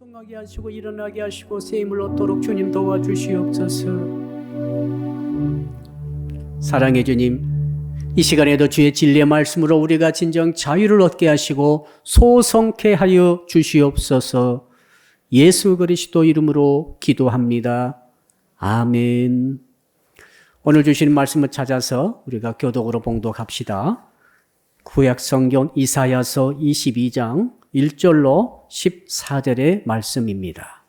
성하게 하시고 일어나게 하시고 새 힘을 얻도록 주님 도와주시옵소서. 사랑의 주님, 이 시간에도 주의 진리의 말씀으로 우리가 진정 자유를 얻게 하시고 소성케 하여 주시옵소서. 예수 그리스도 이름으로 기도합니다. 아멘. 오늘 주신 말씀을 찾아서 우리가 교독으로 봉독합시다. 구약 성경 이사야서 22장 1절로 14절의 말씀입니다.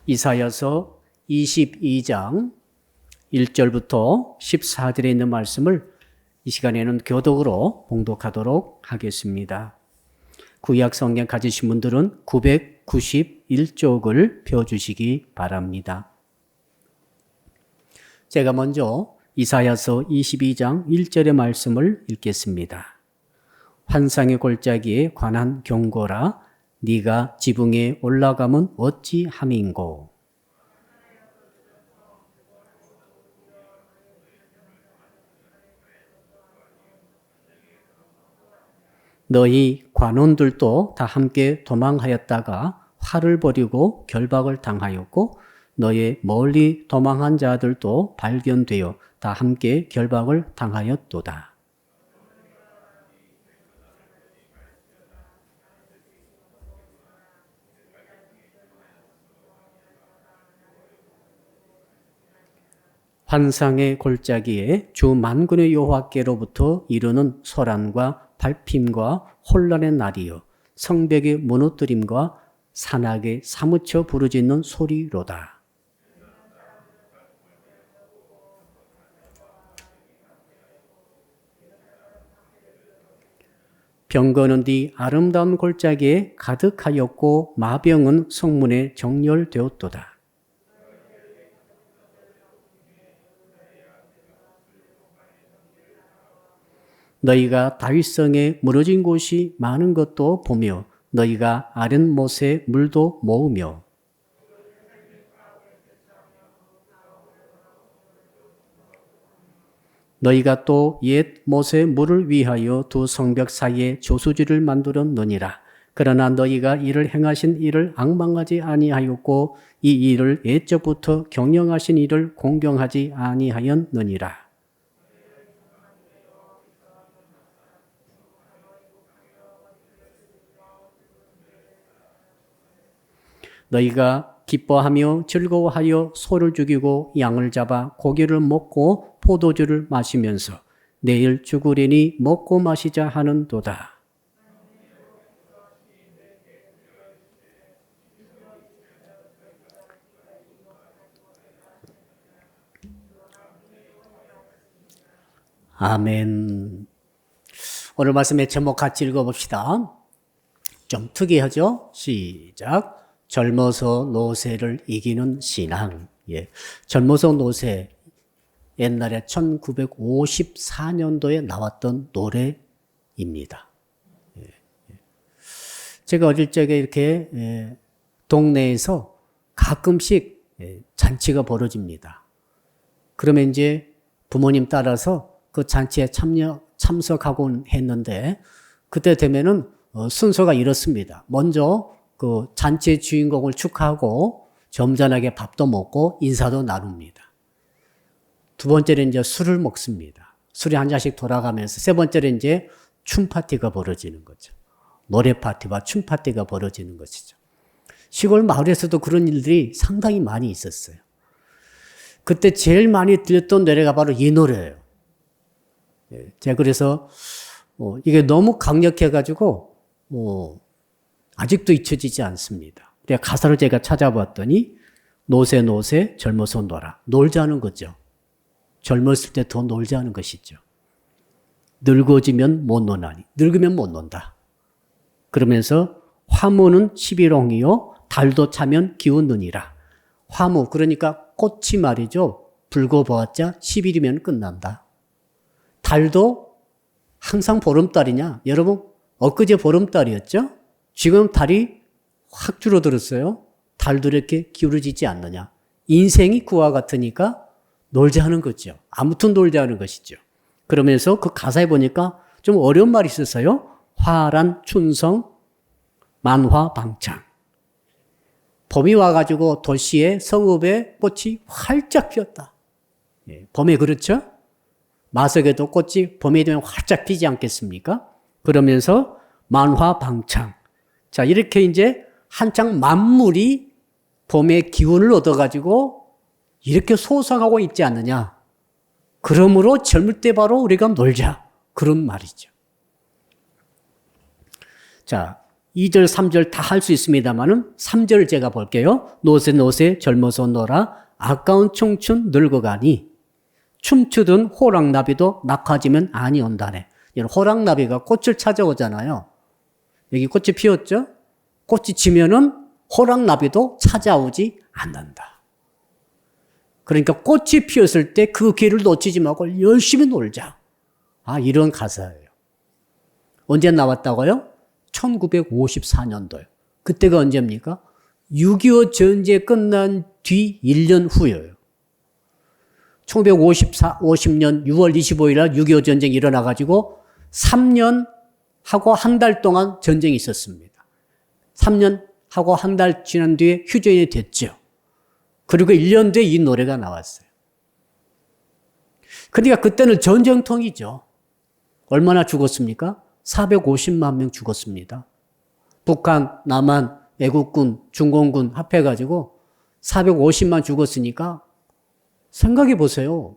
이사야서 22장 1절부터 14절에 있는 말씀을 이 시간에는 교독으로 봉독하도록 하겠습니다. 구약 성경 가지신 분들은 991쪽을 펴주시기 바랍니다. 제가 먼저 이사야서 22장 1절의 말씀을 읽겠습니다. 환상의 골짜기에 관한 경고라. 네가 지붕에 올라가면 어찌함인고. 너희 관원들도 다 함께 도망하였다가 활을 버리고 결박을 당하였고 너의 멀리 도망한 자들도 발견되어 다 함께 결박을 당하였도다. 환상의 골짜기에 주 만군의 여호와께로부터 이르는 소란과 발핌과 혼란의 날이요 성벽의 무너뜨림과 산악에 사무쳐 부르짖는 소리로다. 병거는 네 아름다운 골짜기에 가득하였고 마병은 성문에 정렬되었도다. 너희가 다윗성에 무너진 곳이 많은 것도 보며 너희가 아른 못에 물도 모으며 너희가 또 옛 못에 물을 위하여 두 성벽 사이에 조수지를 만들었느니라. 그러나 너희가 이를 행하신 이를 앙망하지 아니하였고 이 일을 옛적부터 경영하신 이를 공경하지 아니하였느니라. 너희가 기뻐하며 즐거워하여 소를 죽이고 양을 잡아 고기를 먹고 포도주를 마시면서 내일 죽으리니 먹고 마시자 하는도다. 아멘. 오늘 말씀의 제목 같이 읽어봅시다. 좀 특이하죠? 시작. 젊어서 노새를 이기는 신앙. 예. 젊어서 노새. 옛날에 1954년도에 나왔던 노래입니다. 예. 제가 어릴 적에 이렇게 동네에서 가끔씩 잔치가 벌어집니다. 그러면 이제 부모님 따라서 그 잔치에 참석하곤 했는데 그때 되면은 순서가 이렇습니다. 먼저 그 잔치의 주인공을 축하하고 점잖하게 밥도 먹고 인사도 나눕니다. 두 번째는 이제 술을 먹습니다. 술이 한 잔씩 돌아가면서 세 번째는 이제 춤 파티가 벌어지는 거죠. 노래 파티와 춤 파티가 벌어지는 것이죠. 시골 마을에서도 그런 일들이 상당히 많이 있었어요. 그때 제일 많이 들렸던 노래가 바로 이 노래예요. 제가 그래서 이게 너무 강력해가지고 아직도 잊혀지지 않습니다. 가사를 제가 찾아봤더니 노새 노새 젊어서 놀아. 놀자는 거죠. 젊었을 때 더 놀자는 것이죠. 늙어지면 못 노나니. 늙으면 못 논다. 그러면서 화무는 11홍이요 달도 차면 기웃느니라. 화무 그러니까 꽃이 말이죠. 붉어보았자 10일이면 끝난다. 달도 항상 보름달이냐? 여러분 엊그제 보름달이었죠? 지금 달이 확 줄어들었어요. 달도 이렇게 기울어지지 않느냐. 인생이 그와 같으니까 놀자 하는 거죠. 아무튼 놀자 하는 것이죠. 그러면서 그 가사에 보니까 좀 어려운 말이 있었어요. 화란, 춘성, 만화방창. 봄이 와가지고 도시의 성읍에 꽃이 활짝 피었다. 예, 봄에 그렇죠? 마석에도 꽃이 봄에 되면 활짝 피지 않겠습니까? 그러면서 만화방창. 자, 이렇게 이제 한창 만물이 봄의 기운을 얻어가지고 이렇게 소성하고 있지 않느냐. 그러므로 젊을 때 바로 우리가 놀자. 그런 말이죠. 자, 2절, 3절 다 할 수 있습니다만은 3절 제가 볼게요. 노세 노세 젊어서 놀아 아까운 청춘 늙어가니 춤추던 호랑나비도 낙하지면 아니 온다네. 호랑나비가 꽃을 찾아오잖아요. 여기 꽃이 피었죠? 꽃이 지면은 호랑나비도 찾아오지 않는다. 그러니까 꽃이 피었을 때 그 기회를 놓치지 말고 열심히 놀자. 아, 이런 가사예요. 언제 나왔다고요? 1954년도요. 그때가 언제입니까? 6.25 전쟁 끝난 뒤 1년 후예요. 1950년 6월 25일 날 6.25 전쟁이 일어나가지고 3년 하고 한 달 동안 전쟁이 있었습니다. 3년 하고 한 달 지난 뒤에 휴전이 됐죠. 그리고 1년 뒤에 이 노래가 나왔어요. 그러니까 그때는 전쟁통이죠. 얼마나 죽었습니까? 450만 명 죽었습니다. 북한, 남한, 애국군, 중공군 합해가지고 450만 죽었으니까 생각해 보세요.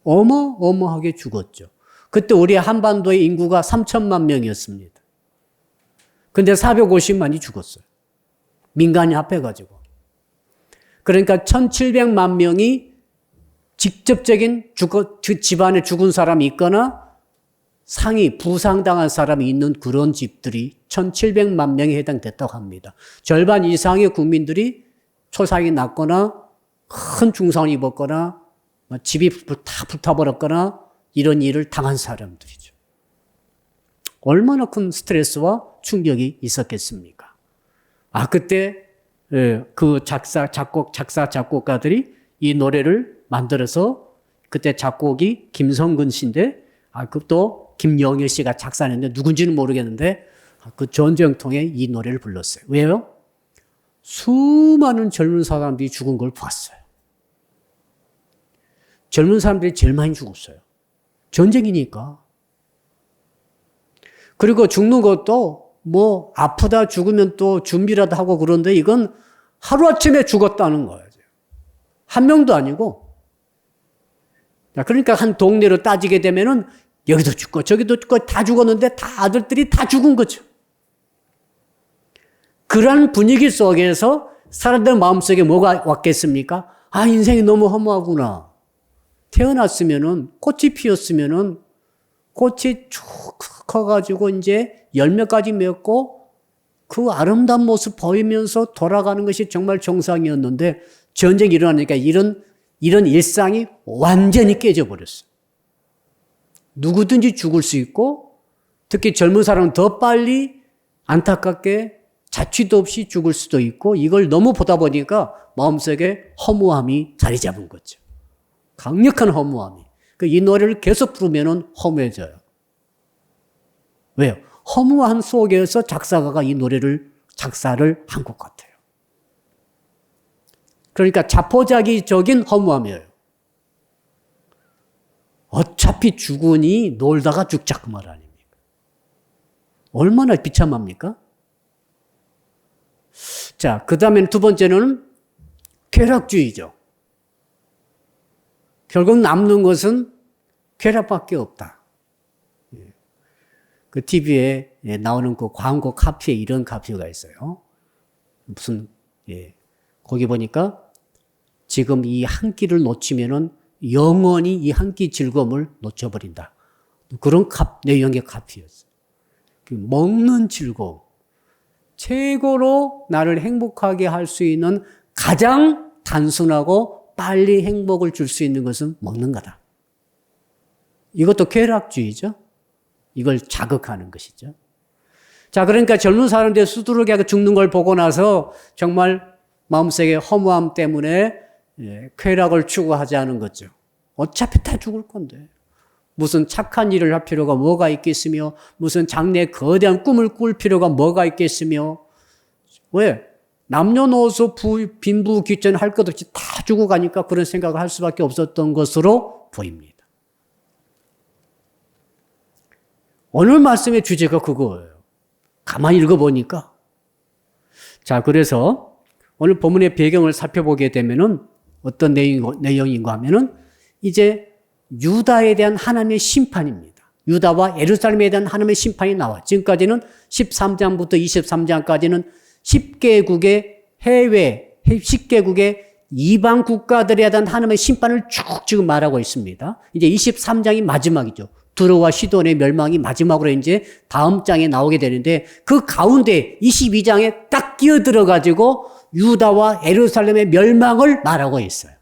어마어마하게 죽었죠. 그때 우리 한반도의 인구가 3천만 명이었습니다. 근데 450만이 죽었어요. 민간이 합해가지고. 그러니까 1700만 명이 직접적인 집안에 죽은 사람이 있거나 상이 부상당한 사람이 있는 그런 집들이 1700만 명에 해당됐다고 합니다. 절반 이상의 국민들이 초상이 났거나 큰 중상을 입었거나 집이 다 불타버렸거나 이런 일을 당한 사람들이죠. 얼마나 큰 스트레스와 충격이 있었겠습니까? 아, 그때 그 작곡가들이 이 노래를 만들어서 그때 작곡이 김성근 씨인데 그것도 김영일 씨가 작사했는데 누군지는 모르겠는데 그 전쟁통에 이 노래를 불렀어요. 왜요? 수많은 젊은 사람들이 죽은 걸 봤어요. 젊은 사람들이 제일 많이 죽었어요. 전쟁이니까. 그리고 죽는 것도 뭐 아프다 죽으면 또 준비라도 하고 그런데 이건 하루아침에 죽었다는 거예요. 한 명도 아니고. 그러니까 한 동네로 따지게 되면은 여기도 죽고 저기도 죽고 다 죽었는데 다 아들들이 다 죽은 거죠. 그런 분위기 속에서 사람들 마음속에 뭐가 왔겠습니까? 아, 인생이 너무 허무하구나. 태어났으면은 꽃이 피었으면은 꽃이 쭉 커가지고 이제 열매까지 맺고 그 아름다운 모습 보이면서 돌아가는 것이 정말 정상이었는데 전쟁이 일어나니까 이런 일상이 완전히 깨져버렸어요. 누구든지 죽을 수 있고 특히 젊은 사람은 더 빨리 안타깝게 자취도 없이 죽을 수도 있고 이걸 너무 보다 보니까 마음속에 허무함이 자리 잡은 거죠. 강력한 허무함이. 이 노래를 계속 부르면 허무해져요. 왜요? 허무한 속에서 작사가가 이 노래를 작사를 한 것 같아요. 그러니까 자포자기적인 허무함이에요. 어차피 죽으니 놀다가 죽자 그 말 아닙니까? 얼마나 비참합니까? 자, 그 다음에 두 번째는 쾌락주의죠. 결국 남는 것은 쾌락밖에 없다. 그 TV에 나오는 그 광고 카피에 이런 카피가 있어요. 무슨, 거기 보니까 지금 이 한 끼를 놓치면은 영원히 이 한 끼 즐거움을 놓쳐버린다. 그런 내용의 카피였어요. 먹는 즐거움. 최고로 나를 행복하게 할 수 있는 가장 단순하고 빨리 행복을 줄 수 있는 것은 먹는 거다. 이것도 쾌락주의죠. 이걸 자극하는 것이죠. 자, 그러니까 젊은 사람들이 수두룩하게 죽는 걸 보고 나서 정말 마음속에 허무함 때문에 쾌락을 추구하지 않은 거죠. 어차피 다 죽을 건데. 무슨 착한 일을 할 필요가 뭐가 있겠으며 무슨 장래 거대한 꿈을 꿀 필요가 뭐가 있겠으며 왜? 남녀노소 빈부귀천 할 것 없이 다 주고 가니까 그런 생각을 할 수밖에 없었던 것으로 보입니다. 오늘 말씀의 주제가 그거예요. 가만히 읽어보니까. 자, 그래서 오늘 본문의 배경을 살펴보게 되면은 어떤 내용인가 하면은 이제 유다에 대한 하나님의 심판입니다. 유다와 예루살렘에 대한 하나님의 심판이 나와. 지금까지는 13장부터 23장까지는 10개국의 해외, 10개국의 이방 국가들에 대한 하나님의 심판을 쭉 지금 말하고 있습니다. 이제 23장이 마지막이죠. 두로와 시돈의 멸망이 마지막으로 이제 다음 장에 나오게 되는데 그 가운데 22장에 딱 끼어들어 가지고 유다와 예루살렘의 멸망을 말하고 있어요.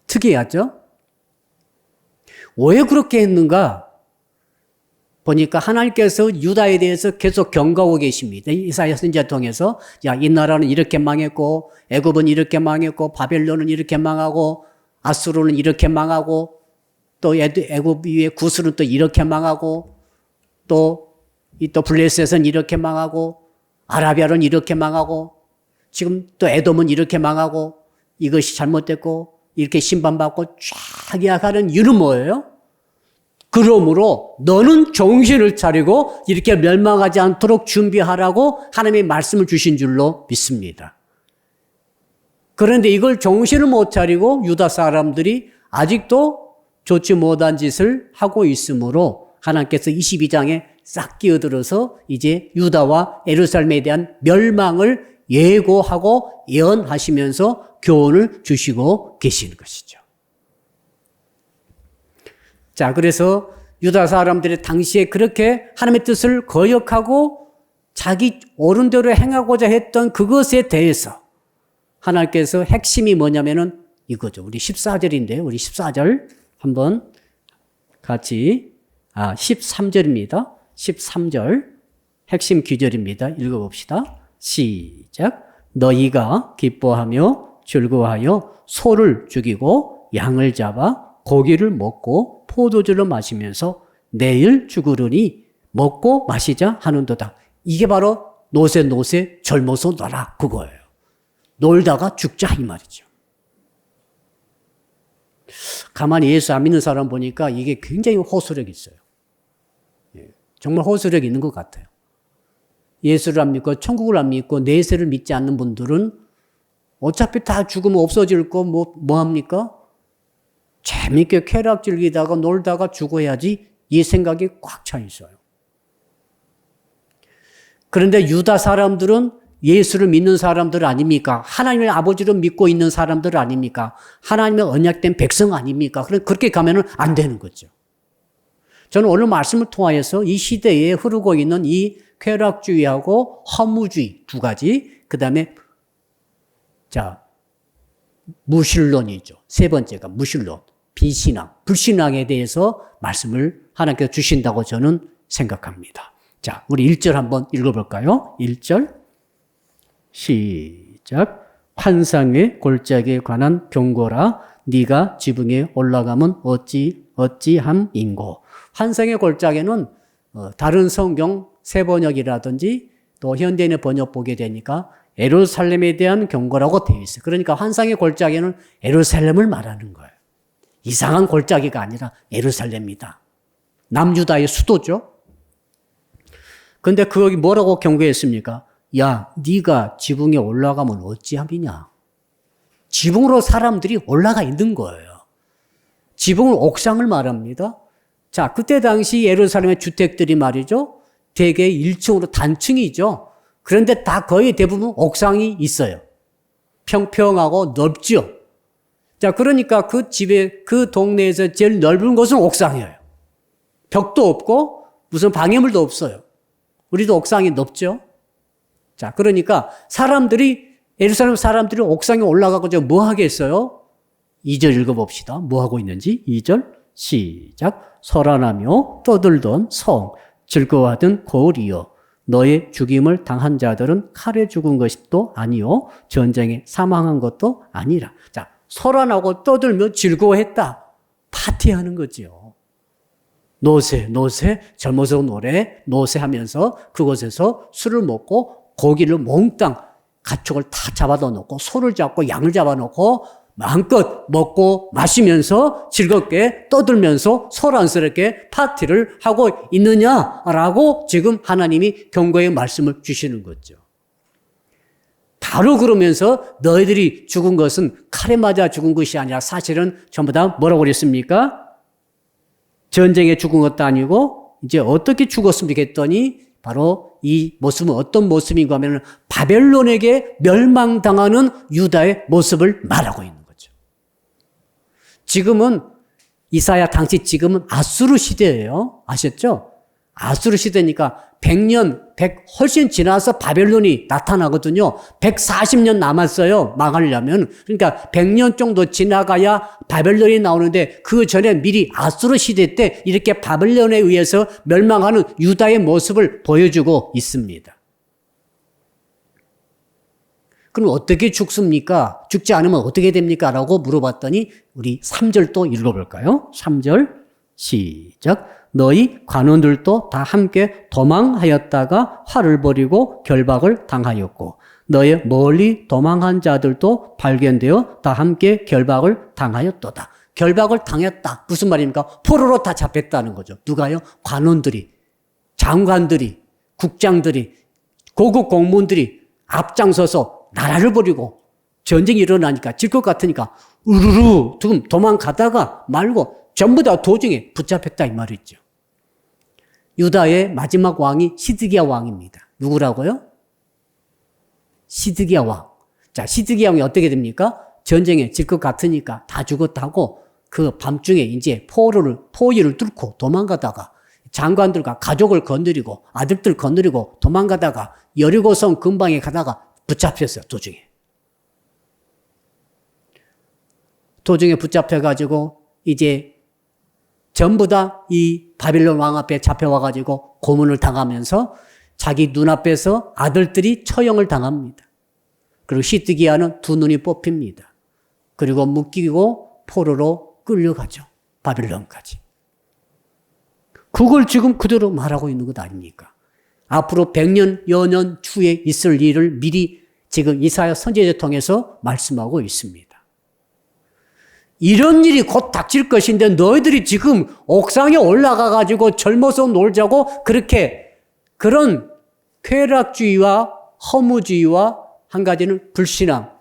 특이하죠? 왜 그렇게 했는가? 보니까 하나님께서 유다에 대해서 계속 경고하고 계십니다. 이사야 선지자 통해서 야, 이 나라는 이렇게 망했고 애굽은 이렇게 망했고 바벨론은 이렇게 망하고 아수르는 이렇게 망하고 또 애굽 위에 구스는 또 이렇게 망하고 또 블레셋은 이렇게 망하고 아라비아는 이렇게 망하고 지금 또 에돔은 이렇게 망하고 이것이 잘못됐고 이렇게 심판받고 쫙 이야기하는 이유는 뭐예요? 그러므로 너는 정신을 차리고 이렇게 멸망하지 않도록 준비하라고 하나님의 말씀을 주신 줄로 믿습니다. 그런데 이걸 정신을 못 차리고 유다 사람들이 아직도 좋지 못한 짓을 하고 있으므로 하나님께서 22장에 싹 끼어들어서 이제 유다와 예루살렘에 대한 멸망을 예고하고 예언하시면서 교훈을 주시고 계시는 것이죠. 자, 그래서 유다 사람들이 당시에 그렇게 하나님의 뜻을 거역하고 자기 옳은 대로 행하고자 했던 그것에 대해서 하나님께서 핵심이 뭐냐면은 이거죠. 우리 14절인데 우리 14절 한번 같이 13절입니다. 13절 핵심 귀절입니다. 읽어봅시다. 시작. 너희가 기뻐하며 즐거워하여 소를 죽이고 양을 잡아 고기를 먹고 포도주를 마시면서 내일 죽으리니 먹고 마시자 하는도다. 이게 바로 노세 젊어서 놀아 그거예요. 놀다가 죽자 이 말이죠. 가만히 예수 안 믿는 사람 보니까 이게 굉장히 호소력이 있어요. 정말 호소력이 있는 것 같아요. 예수를 안 믿고 천국을 안 믿고 내세를 믿지 않는 분들은 어차피 다 죽으면 없어질 거 뭐 합니까? 재밌게 쾌락 즐기다가 놀다가 죽어야지 이 생각이 꽉 차 있어요. 그런데 유다 사람들은 예수를 믿는 사람들 아닙니까? 하나님의 아버지를 믿고 있는 사람들 아닙니까? 하나님의 언약된 백성 아닙니까? 그렇게 가면은 안 되는 거죠. 저는 오늘 말씀을 통하여서 이 시대에 흐르고 있는 이 쾌락주의하고 허무주의 두 가지, 그 다음에 무신론이죠. 세 번째가 무신론, 비신앙, 불신앙에 대해서 말씀을 하나님께서 주신다고 저는 생각합니다. 자, 우리 1절 한번 읽어볼까요? 1절 시작. 환상의 골짜기에 관한 경고라. 네가 지붕에 올라가면 어찌함인고. 환상의 골짜기는 다른 성경 세번역이라든지 또 현대인의 번역 보게 되니까 예루살렘에 대한 경고라고 되어 있어요. 그러니까 환상의 골짜기는 예루살렘을 말하는 거예요. 이상한 골짜기가 아니라 예루살렘이다. 남유다의 수도죠. 그런데 거기 뭐라고 경고했습니까? 야, 네가 지붕에 올라가면 어찌함이냐. 지붕으로 사람들이 올라가 있는 거예요. 지붕은 옥상을 말합니다. 자, 그때 당시 예루살렘의 주택들이 말이죠. 대개 1층으로 단층이죠. 그런데 다 거의 대부분 옥상이 있어요. 평평하고 넓죠. 자, 그러니까 그 집에, 그 동네에서 제일 넓은 곳은 옥상이에요. 벽도 없고 무슨 방해물도 없어요. 우리도 옥상이 넓죠. 자, 그러니까 예루살렘 사람들이 옥상에 올라가고 뭐 하겠어요? 2절 읽어봅시다. 뭐 하고 있는지. 2절 시작. 설안하며 떠들던 성, 즐거워하던 거울이여. 너의 죽임을 당한 자들은 칼에 죽은 것도 아니요 전쟁에 사망한 것도 아니라. 자, 설안하고 떠들며 즐거워했다. 파티하는 거죠. 노세, 젊어서 노래, 노세하면서 그곳에서 술을 먹고 고기를 몽땅 가축을 다 잡아다 놓고 소를 잡고 양을 잡아놓고 마음껏 먹고 마시면서 즐겁게 떠들면서 소란스럽게 파티를 하고 있느냐라고 지금 하나님이 경고의 말씀을 주시는 거죠. 바로 그러면서 너희들이 죽은 것은 칼에 맞아 죽은 것이 아니라 사실은 전부 다 뭐라고 그랬습니까? 전쟁에 죽은 것도 아니고 이제 어떻게 죽었습니까 했더니 바로 이 모습은 어떤 모습인가 하면 바벨론에게 멸망당하는 유다의 모습을 말하고 있는 거죠. 지금은 이사야 당시 지금은 아수르 시대예요. 아셨죠? 아수르 시대니까 100년, 100 훨씬 지나서 바벨론이 나타나거든요. 140년 남았어요. 망하려면. 그러니까 100년 정도 지나가야 바벨론이 나오는데 그 전에 미리 아수르 시대 때 이렇게 바벨론에 의해서 멸망하는 유다의 모습을 보여주고 있습니다. 그럼 어떻게 죽습니까? 죽지 않으면 어떻게 됩니까? 라고 물어봤더니 우리 3절 또 읽어볼까요? 3절 시작. 너희 관원들도 다 함께 도망하였다가 화를 벌이고 결박을 당하였고 너의 멀리 도망한 자들도 발견되어 다 함께 결박을 당하였도다. 결박을 당했다. 무슨 말입니까? 포로로 다 잡혔다는 거죠. 누가요? 관원들이, 장관들이, 국장들이, 고급 공무원들이 앞장서서 나라를 버리고 전쟁이 일어나니까 질 것 같으니까 우르르 지금 도망가다가 말고 전부 다 도중에 붙잡혔다 이 말이죠. 유다의 마지막 왕이 시드기야 왕입니다. 누구라고요? 시드기야 왕. 자, 시드기야 왕이 어떻게 됩니까? 전쟁에 질 것 같으니까 다 죽었다고 그 밤중에 이제 포위를 뚫고 도망가다가 장관들과 가족을 건드리고 아들들 건드리고 도망가다가 여리고성 근방에 가다가 붙잡혔어요. 도중에 붙잡혀가지고 이제 전부 다 이 바빌론 왕 앞에 잡혀와가지고 고문을 당하면서 자기 눈앞에서 아들들이 처형을 당합니다. 그리고 시드기야는 두 눈이 뽑힙니다. 그리고 묶이고 포로로 끌려가죠. 바빌론까지. 그걸 지금 그대로 말하고 있는 것 아닙니까? 앞으로 100년여 년 추에 있을 일을 미리 지금 이사야 선지자를 통해서 말씀하고 있습니다. 이런 일이 곧 닥칠 것인데 너희들이 지금 옥상에 올라가가지고 젊어서 놀자고 그렇게 그런 쾌락주의와 허무주의와 한 가지는 불신앙,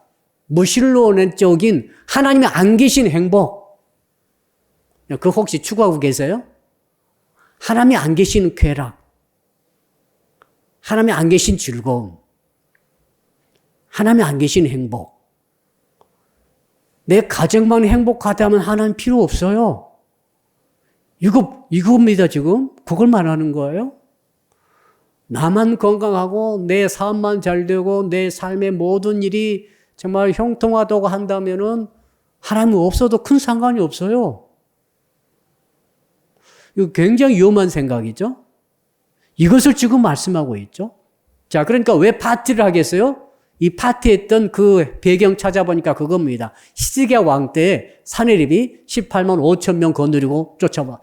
무신론적인 하나님이 안 계신 행복. 그거 혹시 추구하고 계세요? 하나님이 안 계신 쾌락, 하나님이 안 계신 즐거움, 하나님이 안 계신 행복. 내 가정만 행복하다면 하나님 필요 없어요. 이겁니다, 지금. 그걸 말하는 거예요. 나만 건강하고 내 삶만 잘 되고 내 삶의 모든 일이 정말 형통하다고 한다면은 하나님 없어도 큰 상관이 없어요. 이거 굉장히 위험한 생각이죠. 이것을 지금 말씀하고 있죠. 자, 그러니까 왜 파티를 하겠어요? 이 파티했던 그 배경 찾아보니까 그겁니다. 시드기야 왕 때 사내립이 18만 5천 명 거느리고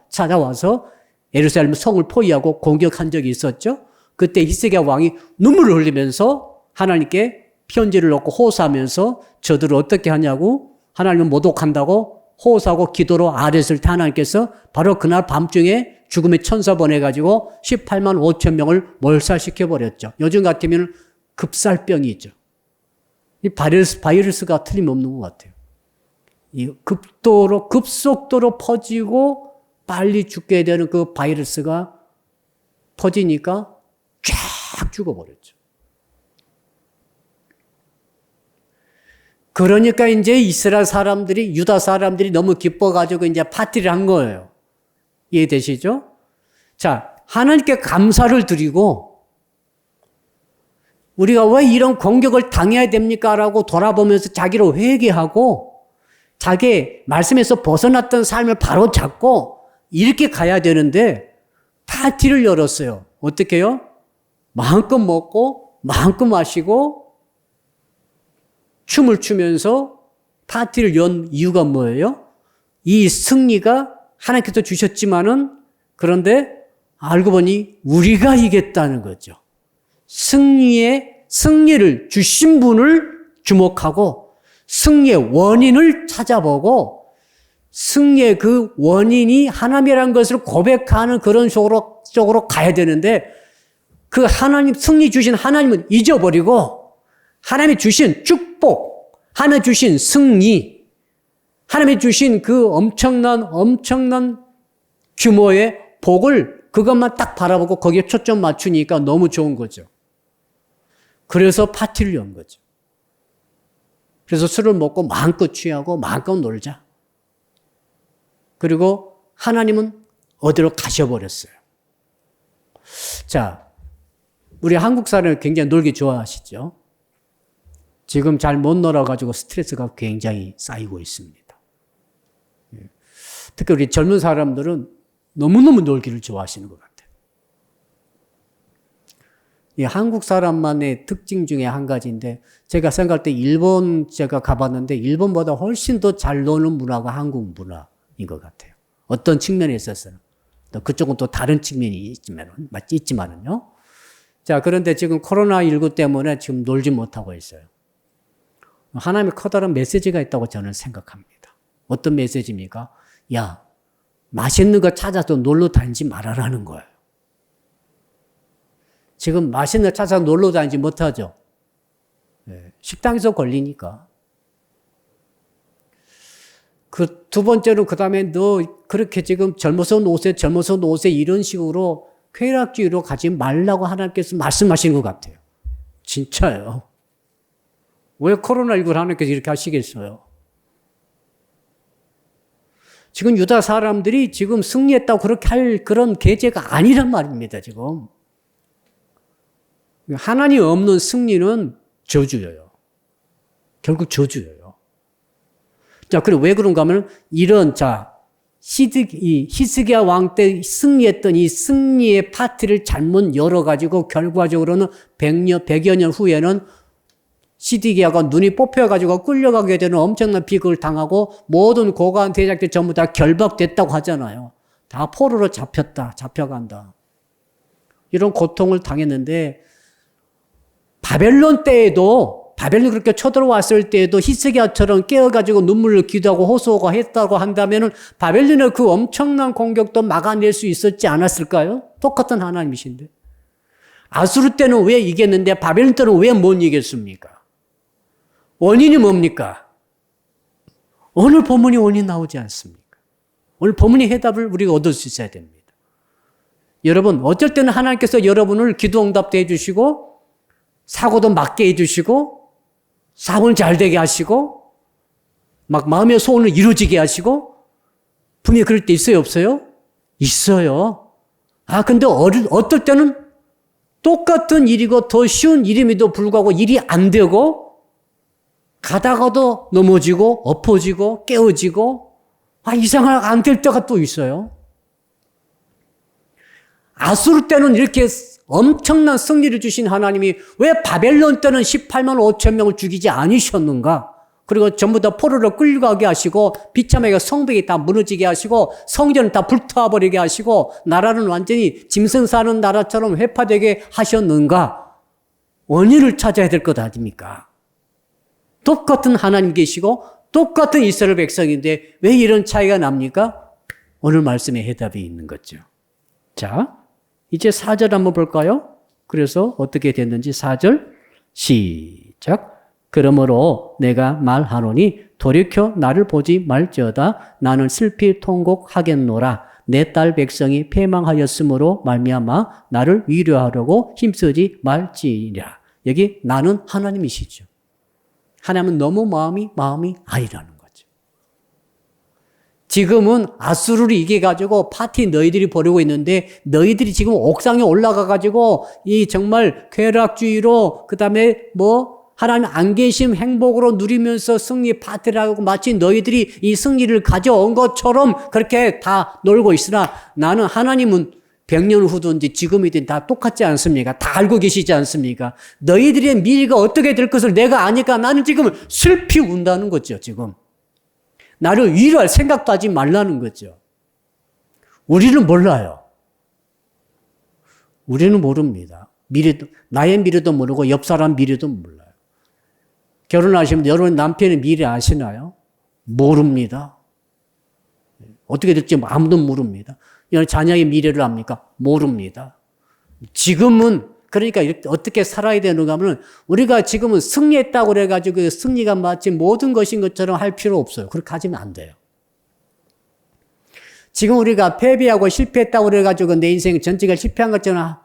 찾아와서 예루살렘 성을 포위하고 공격한 적이 있었죠. 그때 시드기야 왕이 눈물을 흘리면서 하나님께 편지를 넣고 호소하면서 저들을 어떻게 하냐고 하나님은 모독한다고 호소하고 기도로 아뢰었을 때 하나님께서 바로 그날 밤중에 죽음의 천사 보내가지고 18만 5천 명을 몰살시켜버렸죠. 요즘 같으면 급살병이죠. 이 바이러스가 틀림없는 것 같아요. 이 급속도로 퍼지고 빨리 죽게 되는 그 바이러스가 퍼지니까 쫙 죽어버렸죠. 그러니까 이제 이스라엘 사람들이, 유다 사람들이 너무 기뻐가지고 이제 파티를 한 거예요. 이해되시죠? 자, 하나님께 감사를 드리고 우리가 왜 이런 공격을 당해야 됩니까? 라고 돌아보면서 자기를 회개하고 자기 말씀에서 벗어났던 삶을 바로 잡고 이렇게 가야 되는데 파티를 열었어요. 어떻게 해요? 마음껏 먹고 마음껏 마시고 춤을 추면서 파티를 연 이유가 뭐예요? 이 승리가 하나님께서 주셨지만은 그런데 알고 보니 우리가 이겼다는 거죠. 승리의 승리를 주신 분을 주목하고 승리의 원인을 찾아보고 승리의 그 원인이 하나님이라는 것을 고백하는 그런 쪽으로 가야 되는데 그 하나님, 승리 주신 하나님은 잊어버리고 하나님이 주신 축복, 하나님이 주신 승리, 하나님이 주신 그 엄청난 규모의 복을 그것만 딱 바라보고 거기에 초점 맞추니까 너무 좋은 거죠. 그래서 파티를 연 거죠. 그래서 술을 먹고 마음껏 취하고 마음껏 놀자. 그리고 하나님은 어디로 가셔버렸어요. 자, 우리 한국 사람은 굉장히 놀기 좋아하시죠? 지금 잘 못 놀아가지고 스트레스가 굉장히 쌓이고 있습니다. 특히 우리 젊은 사람들은 너무너무 놀기를 좋아하시는 것 같아요. 이 한국 사람만의 특징 중에 한 가지인데 제가 생각할 때 일본 제가 가봤는데 일본보다 훨씬 더 잘 노는 문화가 한국 문화인 것 같아요. 어떤 측면에 있어서는. 그쪽은 또 다른 측면이 있지만은요. 자, 그런데 지금 코로나19 때문에 지금 놀지 못하고 있어요. 하나님의 커다란 메시지가 있다고 저는 생각합니다. 어떤 메시지입니까? 야, 맛있는 거 찾아서 놀러 다니지 말아라는 거예요. 지금 맛있는 거 찾아서 놀러 다니지 못하죠. 식당에서 걸리니까. 그 두 번째로 그 다음에 너 그렇게 지금 젊어서 노세 이런 식으로 쾌락주의로 가지 말라고 하나님께서 말씀하신 것 같아요. 진짜요. 왜 코로나19를 하나님께서 이렇게 하시겠어요? 지금 유다 사람들이 지금 승리했다고 그렇게 할 그런 계제가 아니란 말입니다, 지금. 하나님 없는 승리는 저주예요. 결국 저주예요. 자, 그리고 왜 그런가 하면 이런, 히스기야 왕 때 승리했던 이 승리의 파티를 잘못 열어가지고 결과적으로는 100여 년 후에는 시드기야가 눈이 뽑혀가지고 끌려가게 되는 엄청난 비극을 당하고 모든 고관 대작들 전부 다 결박됐다고 하잖아요. 다 포로로 잡혀간다. 이런 고통을 당했는데 바벨론 그렇게 쳐들어왔을 때에도 히스기야처럼 깨어가지고 눈물을 기도하고 호소하고 했다고 한다면은 바벨론의 그 엄청난 공격도 막아낼 수 있었지 않았을까요? 똑같은 하나님이신데. 아수르 때는 왜 이겼는데 바벨론 때는 왜 못 이겼습니까? 원인이 뭡니까? 오늘 본문이 원인이 나오지 않습니까? 오늘 본문의 해답을 우리가 얻을 수 있어야 됩니다. 여러분, 어쩔 때는 하나님께서 여러분을 기도 응답도 해주시고 사고도 맞게 해주시고 사고는 잘 되게 하시고 막 마음의 소원을 이루어지게 하시고 분명히 그럴 때 있어요, 없어요? 있어요. 근데 어떨 때는 똑같은 일이고 더 쉬운 일임에도 불구하고 일이 안 되고 가다가도 넘어지고 엎어지고 깨어지고 이상하게 안 될 때가 또 있어요. 아수르 때는 이렇게 엄청난 승리를 주신 하나님이 왜 바벨론 때는 18만 5천 명을 죽이지 않으셨는가? 그리고 전부 다 포로로 끌려가게 하시고 비참하게 성벽이 다 무너지게 하시고 성전을 다 불타버리게 하시고 나라는 완전히 짐승 사는 나라처럼 회파되게 하셨는가? 원인을 찾아야 될 것 아닙니까? 똑같은 하나님 계시고 똑같은 이스라엘 백성인데 왜 이런 차이가 납니까? 오늘 말씀에 해답이 있는 거죠. 자, 이제 4절 한번 볼까요? 그래서 어떻게 됐는지 4절 시작. 그러므로 내가 말하노니 돌이켜 나를 보지 말지어다. 나는 슬피 통곡하겠노라. 내 딸 백성이 패망하였으므로 말미암아 나를 위로하려고 힘쓰지 말지니라. 여기 나는 하나님이시죠. 하나님은 너무 마음이 아니라는 거죠. 지금은 아수르를 이겨가지고 파티 너희들이 벌이고 있는데 너희들이 지금 옥상에 올라가가지고 이 정말 쾌락주의로 그다음에 하나님 안 계심 행복으로 누리면서 승리 파티를 하고 마치 너희들이 이 승리를 가져온 것처럼 그렇게 다 놀고 있으나 나는 하나님은 100년 후든지 지금이든 다 똑같지 않습니까? 다 알고 계시지 않습니까? 너희들의 미래가 어떻게 될 것을 내가 아니까 나는 지금 슬피 운다는 거죠, 지금. 나를 위로할 생각도 하지 말라는 거죠. 우리는 몰라요. 우리는 모릅니다. 미래도, 나의 미래도 모르고 옆 사람 미래도 몰라요. 결혼하시면 여러분 남편의 미래 아시나요? 모릅니다. 어떻게 될지 아무도 모릅니다. 자녀의 미래를 압니까? 모릅니다. 지금은 그러니까 어떻게 살아야 되는가 하면 우리가 지금은 승리했다고 그래가지고 승리가 마치 모든 것인 것처럼 할 필요 없어요. 그렇게 하시면 안 돼요. 지금 우리가 패배하고 실패했다고 그래가지고 내 인생 전체가 실패한 것처럼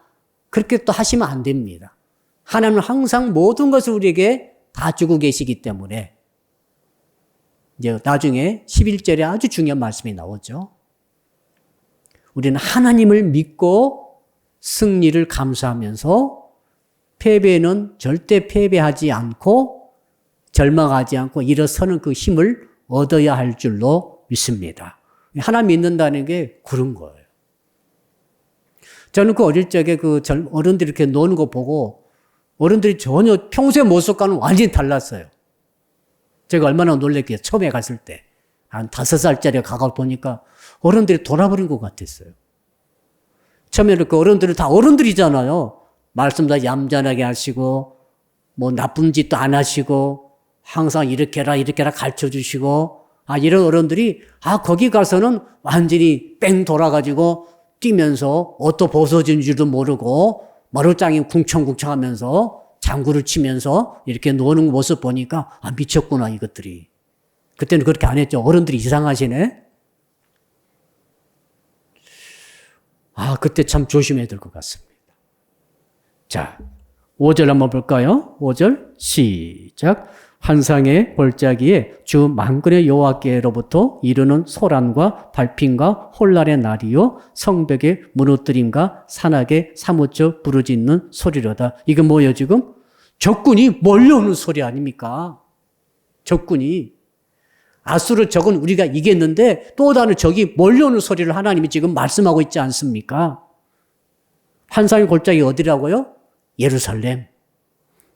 그렇게 또 하시면 안 됩니다. 하나님은 항상 모든 것을 우리에게 다 주고 계시기 때문에 이제 나중에 11절에 아주 중요한 말씀이 나오죠. 우리는 하나님을 믿고 승리를 감수하면서 패배는 절대 패배하지 않고 절망하지 않고 일어서는 그 힘을 얻어야 할 줄로 믿습니다. 하나님 믿는다는 게 그런 거예요. 저는 그 어릴 적에 그 어른들이 이렇게 노는 거 보고 어른들이 전혀 평소의 모습과는 완전히 달랐어요. 제가 얼마나 놀랬겠어요. 처음에 갔을 때. 한 5살짜리 가가 보니까 어른들이 돌아버린 것 같았어요. 처음에는 그 어른들은 다 어른들이잖아요. 말씀도 얌전하게 하시고, 뭐 나쁜 짓도 안 하시고, 항상 이렇게 해라 가르쳐 주시고, 이런 어른들이, 거기 가서는 완전히 뺑 돌아가지고 뛰면서 옷도 벗어진 줄도 모르고, 머리장이 궁청궁청 하면서 장구를 치면서 이렇게 노는 모습 보니까, 미쳤구나, 이것들이. 그때는 그렇게 안 했죠. 어른들이 이상하시네? 그때 참 조심해야 될 것 같습니다. 자, 5절 한번 볼까요? 5절 시작. 환상의 골짜기에 주 만군의 여호와께로부터 이르는 소란과 발핀과 혼란의 날이요 성벽의 무너뜨림과 산악의 사무쳐 부르짖는 소리로다. 이게 뭐예요 지금? 적군이 몰려오는 소리 아닙니까? 적군이. 아수르 적은 우리가 이겼는데 또 다른 적이 몰려오는 소리를 하나님이 지금 말씀하고 있지 않습니까? 환상의 골짜기 어디라고요? 예루살렘.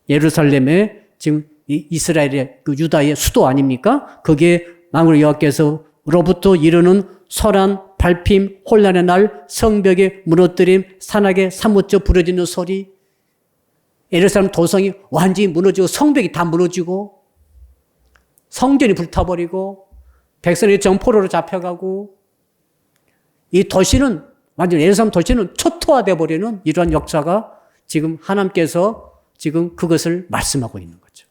예루살렘에 지금 이스라엘의 그 유다의 수도 아닙니까? 거기에 만군의 여호와께서로부터 이르는 소란, 발핌, 혼란의 날, 성벽의 무너뜨림, 산악의 사무쳐 부러지는 소리. 예루살렘 도성이 완전히 무너지고 성벽이 다 무너지고 성전이 불타버리고 백성이 정포로로 잡혀가고 이 도시는 완전 예루살렘 도시는 초토화되어 버리는 이러한 역사가 지금 하나님께서 지금 그것을 말씀하고 있는 거죠.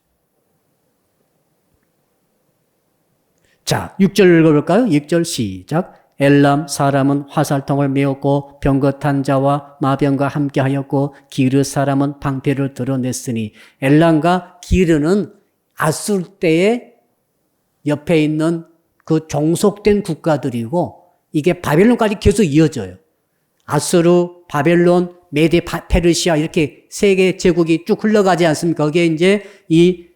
자, 6절 읽어볼까요? 6절 시작. 엘람 사람은 화살통을 메었고 병거탄 자와 마병과 함께하였고 기르 사람은 방패를 드러냈으니 엘람과 기르는 아수르 때의 옆에 있는 그 종속된 국가들이고 이게 바벨론까지 계속 이어져요. 아수르, 바벨론, 메데, 페르시아 이렇게 세 개 제국이 쭉 흘러가지 않습니까? 거기에 이제 이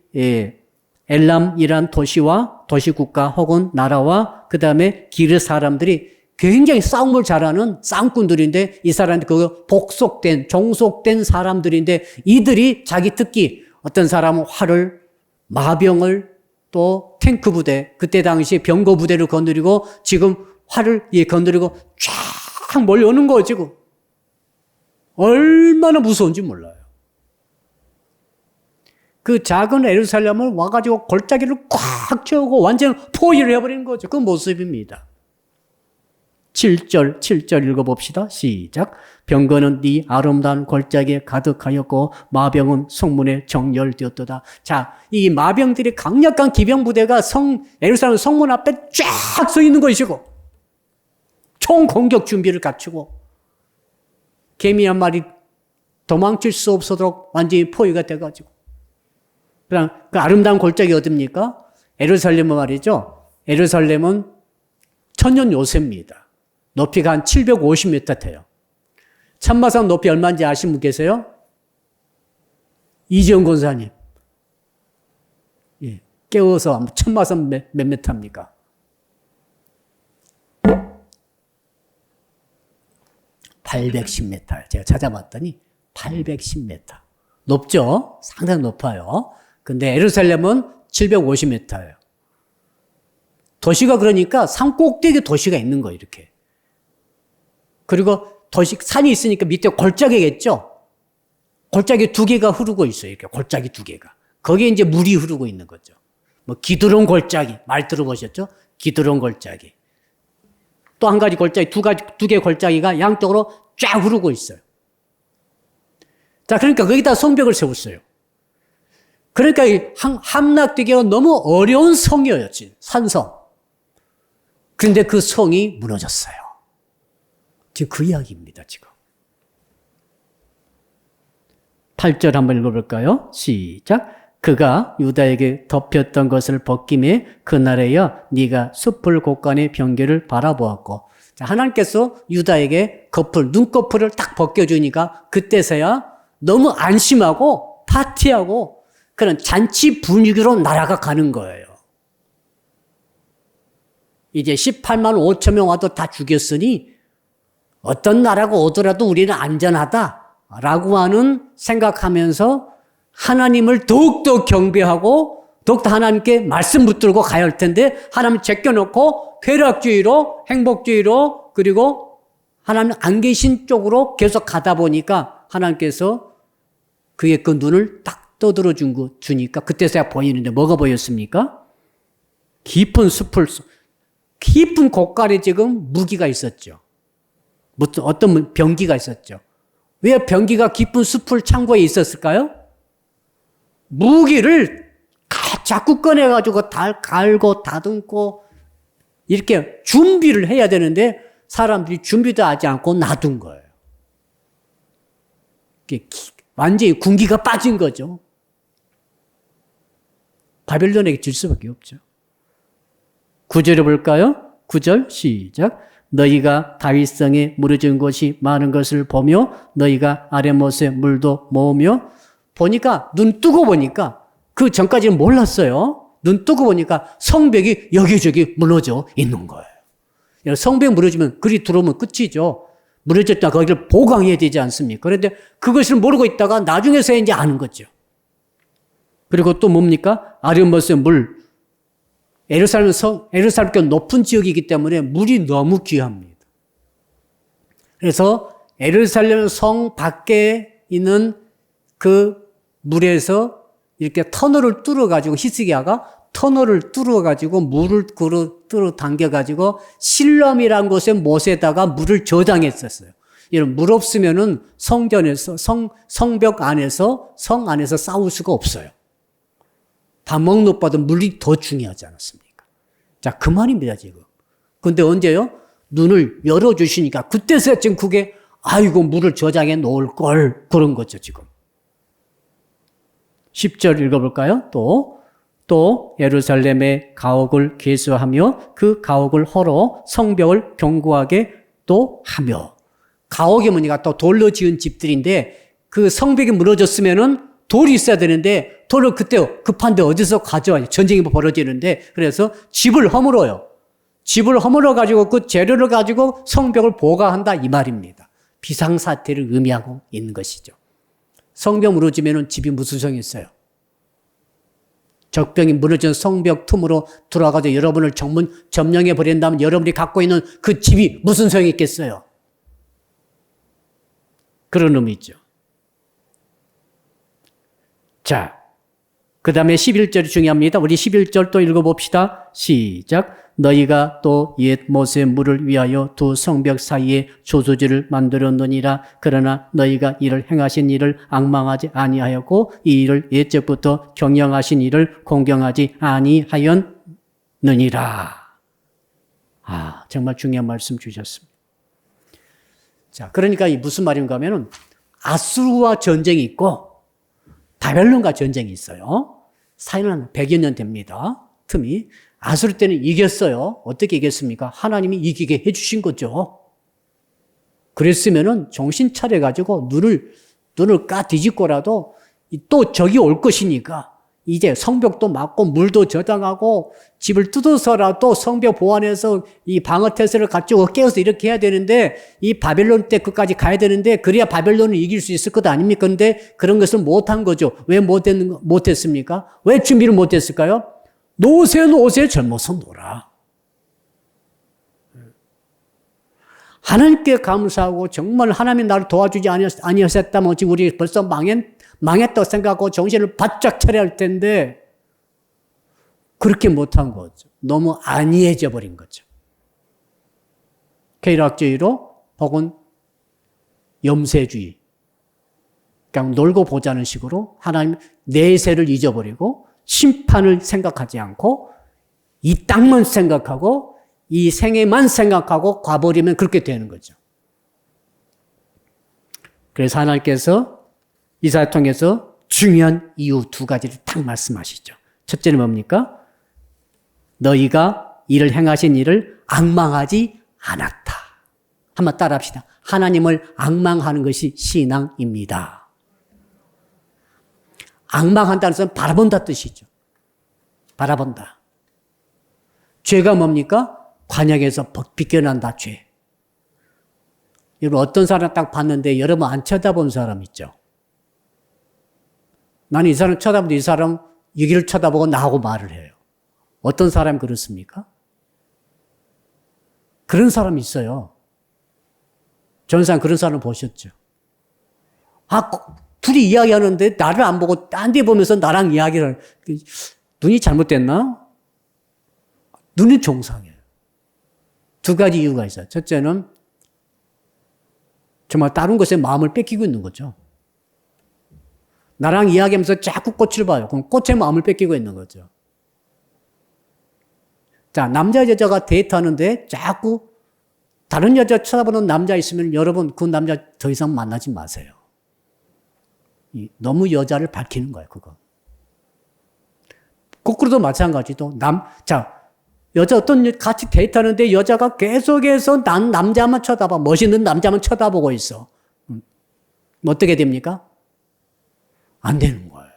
엘람이란 도시와 도시국가 혹은 나라와 그 다음에 기르 사람들이 굉장히 싸움을 잘하는 싸움꾼들인데 이 사람들이 그 복속된 종속된 사람들인데 이들이 자기 특기 어떤 사람은 활을 마병을 또 탱크 부대, 그때 당시에 병거 부대를 건드리고 지금 활을 건드리고 쫙 몰려오는 거예요, 지금. 얼마나 무서운지 몰라요. 그 작은 예루살렘을 와가지고 골짜기를 꽉 채우고 완전 포위를 해버리는 거죠. 그 모습입니다. 7절 읽어봅시다. 시작. 병거는 네 아름다운 골짜기에 가득하였고 마병은 성문에 정렬되었도다. 자, 이 마병들이 강력한 기병부대가 예루살렘 성문 앞에 쫙 서 있는 것이고 총 공격 준비를 갖추고 개미 한 마리 도망칠 수 없도록 완전히 포위가 돼가지고 그냥 그 아름다운 골짜기 어딥니까? 예루살렘은 말이죠. 예루살렘은 천년 요새입니다. 높이가 한 750m 돼요. 참마산 높이 얼마인지 아시는 분 계세요? 이지영 권사님. 예, 깨워서 참마산 몇 m입니까? 810m. 제가 찾아봤더니 810m. 높죠? 상당히 높아요. 근데 예루살렘은 750m예요. 도시가 그러니까 산 꼭대기에 도시가 있는 거예요, 이렇게. 그리고 산이 있으니까 밑에 골짜기겠죠? 골짜기 두 개가 흐르고 있어요. 이렇게 골짜기 두 개가. 거기에 이제 물이 흐르고 있는 거죠. 뭐 기드론 골짜기 말 들어보셨죠? 기드론 골짜기. 또 한 가지 골짜기, 두 개 골짜기가 양쪽으로 쫙 흐르고 있어요. 자, 그러니까 거기다 성벽을 세웠어요. 그러니까 이 함락되기가 너무 어려운 성이었지, 산성. 그런데 그 성이 무너졌어요. 지금 그 이야기입니다, 지금. 8절 한번 읽어볼까요? 시작. 그가 유다에게 덮였던 것을 벗김에 그날에야 네가 숲을 곳간의 병기를 바라보았고. 자, 하나님께서 유다에게 눈꺼풀을 딱 벗겨주니까 그때서야 너무 안심하고 파티하고 그런 잔치 분위기로 나라가 가는 거예요. 이제 18만 5천 명 와도 다 죽였으니 어떤 나라가 오더라도 우리는 안전하다라고 하는 생각하면서 하나님을 더욱더 경배하고 더욱더 하나님께 말씀 붙들고 가야 할 텐데 하나님 제껴놓고 쾌락주의로 행복주의로 그리고 하나님 안 계신 쪽으로 계속 가다 보니까 하나님께서 그의 그 눈을 딱 떠들어 주니까 그때서야 보이는데 뭐가 보였습니까? 깊은 숲을 깊은 곳간에 지금 무기가 있었죠. 어떤 병기가 있었죠. 왜 병기가 깊은 숲을 창고에 있었을까요? 무기를 자꾸 꺼내가지고 갈고 다듬고 이렇게 준비를 해야 되는데 사람들이 준비도 하지 않고 놔둔 거예요. 완전히 군기가 빠진 거죠. 바벨론에게 질 수밖에 없죠. 9절에 볼까요? 9절 시작. 너희가 다윗성에 무너진 곳이 많은 것을 보며 너희가 아레못의 물도 모으며 보니까 눈 뜨고 보니까 그 전까지는 몰랐어요. 눈 뜨고 보니까 성벽이 여기저기 무너져 있는 거예요. 성벽 무너지면 그리 들어오면 끝이죠. 무너졌다 거기를 보강해야 되지 않습니까? 그런데 그것을 모르고 있다가 나중에서야 이제 아는 거죠. 그리고 또 뭡니까? 아레못의 물. 예루살렘 높은 지역이기 때문에 물이 너무 귀합니다. 그래서 예루살렘 성 밖에 있는 그 물에서 이렇게 터널을 뚫어가지고 히스기야가 터널을 뚫어가지고 물을 뚫어 당겨가지고 실럼이라는 곳에 못에다가 물을 저장했었어요. 이런 물 없으면은 성전에서 성벽 안에서 성 안에서 싸울 수가 없어요. 밥 먹는 것보다 물이 더 중요하지 않았습니까? 자, 그 말입니다, 지금. 근데 언제요? 눈을 열어주시니까 그때서야 지금 그게 아이고 물을 저장해 놓을 걸 그런 거죠, 지금. 10절 읽어볼까요? 또 예루살렘의 가옥을 계수하며 그 가옥을 헐어 성벽을 견고하게 또 하며. 가옥이 뭐니까 또 돌로 지은 집들인데 그 성벽이 무너졌으면은 돌이 있어야 되는데 돌을 그때 급한데 어디서 가져와요? 전쟁이 벌어지는데 그래서 집을 허물어요. 집을 허물어 가지고 그 재료를 가지고 성벽을 보강한다 이 말입니다. 비상사태를 의미하고 있는 것이죠. 성벽 무너지면 집이 무슨 성이 있어요? 적병이 무너진 성벽 틈으로 들어가서 여러분을 점령해 버린다면 여러분이 갖고 있는 그 집이 무슨 소용이 있겠어요? 그런 의미죠. 자, 그 다음에 11절이 중요합니다. 우리 11절 또 읽어봅시다. 시작. 너희가 또 옛 못의 물을 위하여 두 성벽 사이에 조수지를 만들었느니라. 그러나 너희가 이를 행하신 일을 앙망하지 아니하였고 이 일을 옛적부터 경영하신 일을 공경하지 아니하였느니라. 아, 정말 중요한 말씀 주셨습니다. 자, 그러니까 이 무슨 말인가 하면은 아수르와 전쟁이 있고 바벨론과 전쟁이 있어요. 사이는 100여 년 됩니다. 틈이. 아수르 때는 이겼어요. 어떻게 이겼습니까? 하나님이 이기게 해주신 거죠. 그랬으면은 정신 차려가지고 눈을 까 뒤집고라도 또 적이 올 것이니까 이제 성벽도 막고 물도 저장하고 집을 뜯어서라도 성벽 보완해서 이 방어태세를 갖추고 깨어서 이렇게 해야 되는데 이 바벨론 때 끝까지 가야 되는데 그래야 바벨론을 이길 수 있을 것 아닙니까? 그런데 그런 것을 못한 거죠. 왜 못했습니까? 왜 준비를 못했을까요? 노세 젊어서 놀아. 하나님께 감사하고 정말 하나님이 나를 도와주지 아니하셨다면 지금 우리 벌써 망했다고 생각하고 정신을 바짝 차려야 할 텐데 그렇게 못한 거죠. 너무 안이해져 버린 거죠. 쾌락주의로 혹은 염세주의, 그냥 놀고 보자는 식으로 하나님 내세를 잊어버리고 심판을 생각하지 않고 이 땅만 생각하고 이 생애만 생각하고 가버리면 그렇게 되는 거죠. 그래서 하나님께서 이사야 통해서 중요한 이유 두 가지를 딱 말씀하시죠. 첫째는 뭡니까? 너희가 이를 행하신 일을 앙망하지 않았다. 한번 따라합시다. 하나님을 앙망하는 것이 신앙입니다. 앙망한다는 것은 바라본다 뜻이죠. 바라본다. 죄가 뭡니까? 관역에서 비껴난다, 죄. 여러분, 어떤 사람 딱 봤는데 여러분 안 쳐다본 사람 있죠? 나는 이 사람 쳐다보는데 이 사람 여기를 쳐다보고 나하고 말을 해요. 어떤 사람이 그렇습니까? 그런 사람이 있어요. 전상 그런 사람 보셨죠? 둘이 이야기하는데 나를 안 보고 딴 데 보면서 나랑 이야기를, 눈이 잘못됐나? 눈이 정상이에요. 두 가지 이유가 있어요. 첫째는 정말 다른 것에 마음을 뺏기고 있는 거죠. 나랑 이야기하면서 자꾸 꽃을 봐요. 그럼 꽃에 마음을 뺏기고 있는 거죠. 자, 남자 여자가 데이트하는데 자꾸 다른 여자 쳐다보는 남자 있으면 여러분 그 남자 더 이상 만나지 마세요. 너무 여자를 밝히는 거예요, 그거. 거꾸로도 마찬가지도 여자 같이 데이트하는데 여자가 계속해서 남자만 쳐다봐. 멋있는 남자만 쳐다보고 있어. 어떻게 됩니까? 안 되는 거예요.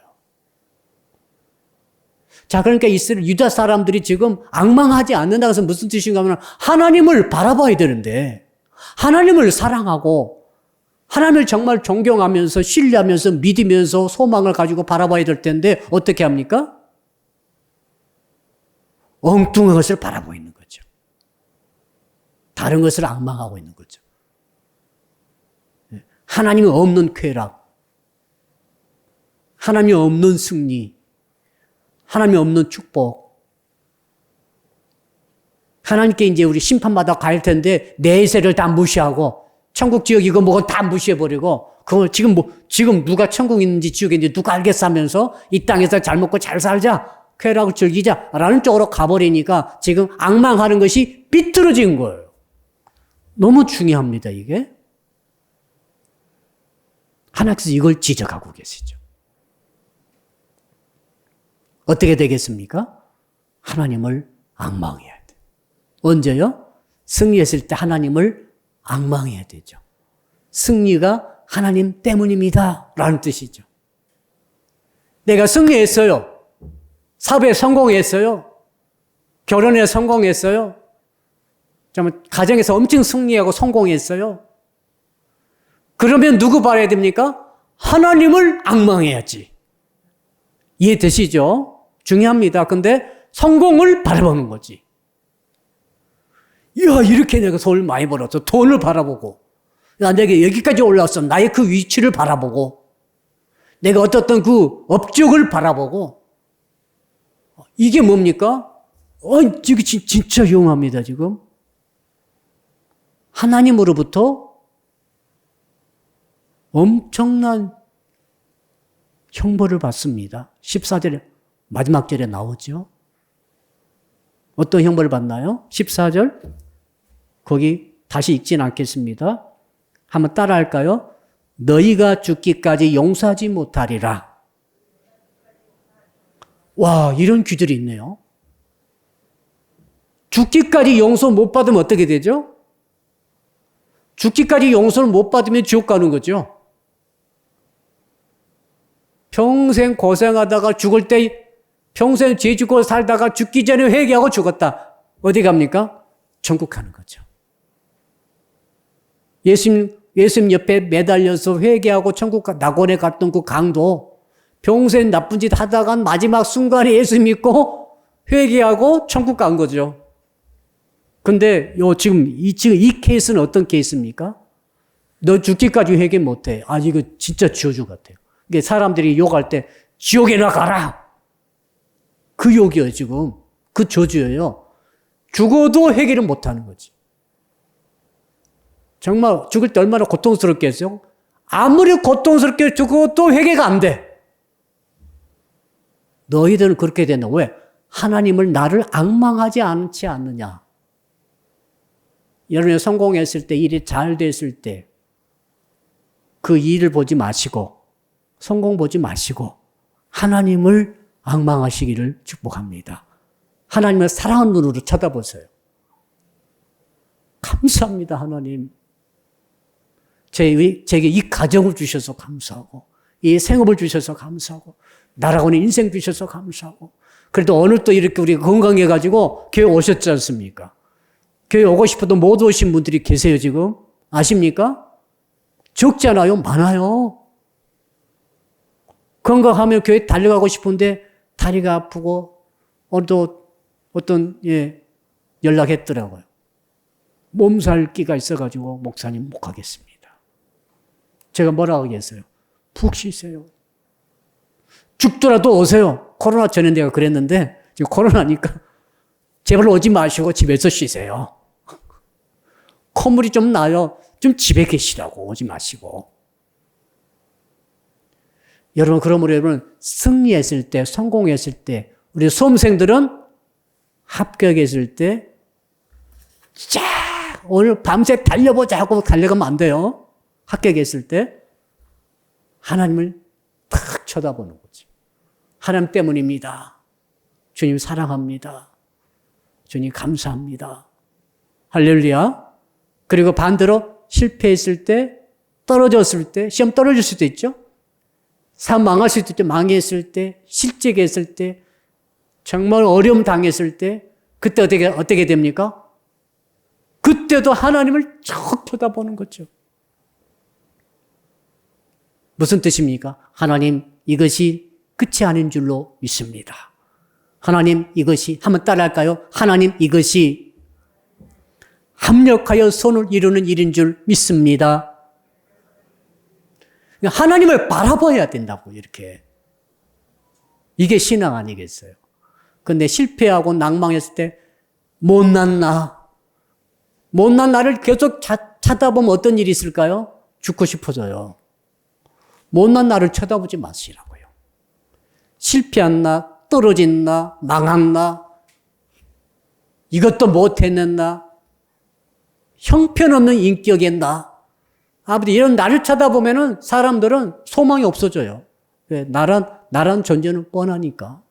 자, 그러니까 이스라엘 유다 사람들이 지금 앙망하지 않는다고 해서 무슨 뜻인가 하면 하나님을 바라봐야 되는데 하나님을 사랑하고 하나님을 정말 존경하면서 신뢰하면서 믿으면서 소망을 가지고 바라봐야 될 텐데 어떻게 합니까? 엉뚱한 것을 바라보고 있는 거죠. 다른 것을 앙망하고 있는 거죠. 하나님이 없는 쾌락, 하나님이 없는 승리, 하나님이 없는 축복. 하나님께 이제 우리 심판받아 갈 텐데 내세를 다 무시하고 천국 지역 이거 뭐고 다 무시해버리고 그걸 지금 누가 천국 있는지 지옥에 있는지 누가 알겠어 하면서 이 땅에서 잘 먹고 잘 살자. 쾌락을 즐기자라는 쪽으로 가버리니까 지금 앙망하는 것이 삐뚤어진 거예요. 너무 중요합니다, 이게. 하나님께서 이걸 지적하고 계시죠. 어떻게 되겠습니까? 하나님을 앙망해야 돼. 언제요? 승리했을 때 하나님을 앙망해야 되죠. 승리가 하나님 때문입니다. 라는 뜻이죠. 내가 승리했어요. 사업에 성공했어요. 결혼에 성공했어요. 가정에서 엄청 승리하고 성공했어요. 그러면 누구 바라야 됩니까? 하나님을 앙망해야지. 이해되시죠? 중요합니다. 근데 성공을 바라보는 거지. 이야, 이렇게 내가 돈을 많이 벌었어. 돈을 바라보고. 야, 내가 여기까지 올라왔어. 나의 그 위치를 바라보고. 내가 어떻던 그 업적을 바라보고. 이게 뭡니까? 이게 진짜 위험합니다, 지금. 하나님으로부터 엄청난 형벌을 받습니다. 14절에, 마지막 절에 나오죠. 어떤 형벌을 받나요? 14절. 거기 다시 읽진 않겠습니다. 한번 따라 할까요? 너희가 죽기까지 용서하지 못하리라. 와, 이런 규절이 있네요. 죽기까지 용서 못 받으면 어떻게 되죠? 죽기까지 용서를 못 받으면 지옥 가는 거죠. 평생 고생하다가 죽을 때 평생 죄 짓고 살다가 죽기 전에 회개하고 죽었다. 어디 갑니까? 천국 가는 거죠. 예수님 옆에 매달려서 회개하고 천국 낙원에 갔던 그 강도 평생 나쁜 짓 하다가 마지막 순간에 예수 믿고 회개하고 천국 간 거죠. 근데 지금 이 케이스는 어떤 케이스입니까? 너 죽기까지 회개 못해. 아, 이거 진짜 지옥 같아요. 이게 사람들이 욕할 때 지옥에 나가라. 그 욕이에요, 지금. 그 저주예요. 죽어도 회개를 못하는 거지. 정말 죽을 때 얼마나 고통스럽겠어요? 아무리 고통스럽게 죽어도 회개가 안 돼. 너희들은 그렇게 된다. 왜? 하나님을 나를 앙망하지 않지 않느냐. 여러분이 성공했을 때, 일이 잘 됐을 때, 그 일을 보지 마시고, 성공 보지 마시고, 하나님을 앙망하시기를 축복합니다. 하나님을 사랑하는 눈으로 쳐다보세요. 감사합니다, 하나님. 제게 이 가정을 주셔서 감사하고, 이 생업을 주셔서 감사하고, 나라고는 인생 주셔서 감사하고, 그래도 오늘 또 이렇게 우리 건강해가지고 교회 오셨지 않습니까? 교회 오고 싶어도 못 오신 분들이 계세요, 지금. 아십니까? 적지 않아요? 많아요. 건강하면 교회 달려가고 싶은데 다리가 아프고, 오늘도 연락했더라고요. 몸살기가 있어가지고 목사님 못 가겠습니다. 제가 뭐라고 하겠어요? 푹 쉬세요. 죽더라도 오세요. 코로나 전에 내가 그랬는데 지금 코로나니까 제발 오지 마시고 집에서 쉬세요. 콧물이 좀 나요. 좀 집에 계시라고 오지 마시고. 여러분, 그러므로 여러분 승리했을 때, 성공했을 때, 우리 수험생들은 합격했을 때, 자, 오늘 밤새 달려보자 하고 달려가면 안 돼요. 합격했을 때 하나님을 탁 쳐다보는 거지. 하나님 때문입니다. 주님 사랑합니다. 주님 감사합니다. 할렐루야. 그리고 반대로 실패했을 때, 떨어졌을 때, 시험 떨어질 수도 있죠. 삶 망할 수도 있죠. 망했을 때, 실직했을 때, 정말 어려움 당했을 때, 그때 어떻게 됩니까? 그때도 하나님을 쭉 쳐다보는 거죠. 무슨 뜻입니까? 하나님, 이것이 끝이 아닌 줄로 믿습니다. 하나님, 이것이, 한번 따라할까요? 하나님, 이것이 합력하여 선을 이루는 일인 줄 믿습니다. 하나님을 바라봐야 된다고, 이렇게. 이게 신앙 아니겠어요? 근데 실패하고 낭망했을 때, 못난 나를 계속 쳐다보면 어떤 일이 있을까요? 죽고 싶어져요. 못난 나를 쳐다보지 마시라고요. 실패한 나, 떨어진 나, 망한 나, 이것도 못했는 나, 형편없는 인격의 나, 아무튼 이런 나를 쳐다보면은 사람들은 소망이 없어져요. 왜? 나란 존재는 뻔하니까.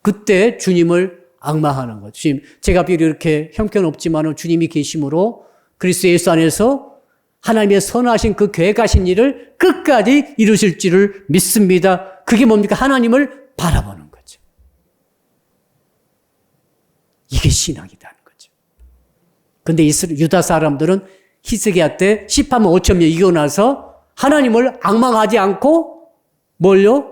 그때 주님을 앙망하는 거죠. 주님, 제가 비록 이렇게 형편없지만 주님이 계심으로 그리스도 예수 안에서 하나님의 선하신 그 계획하신 일을 끝까지 이루실 줄을 믿습니다. 그게 뭡니까? 하나님을 바라보는 거죠. 이게 신앙이라는 거죠. 근데 유다 사람들은 히스기야 때 10하면 5천 명 이기고 나서 하나님을 앙망하지 않고 뭘요?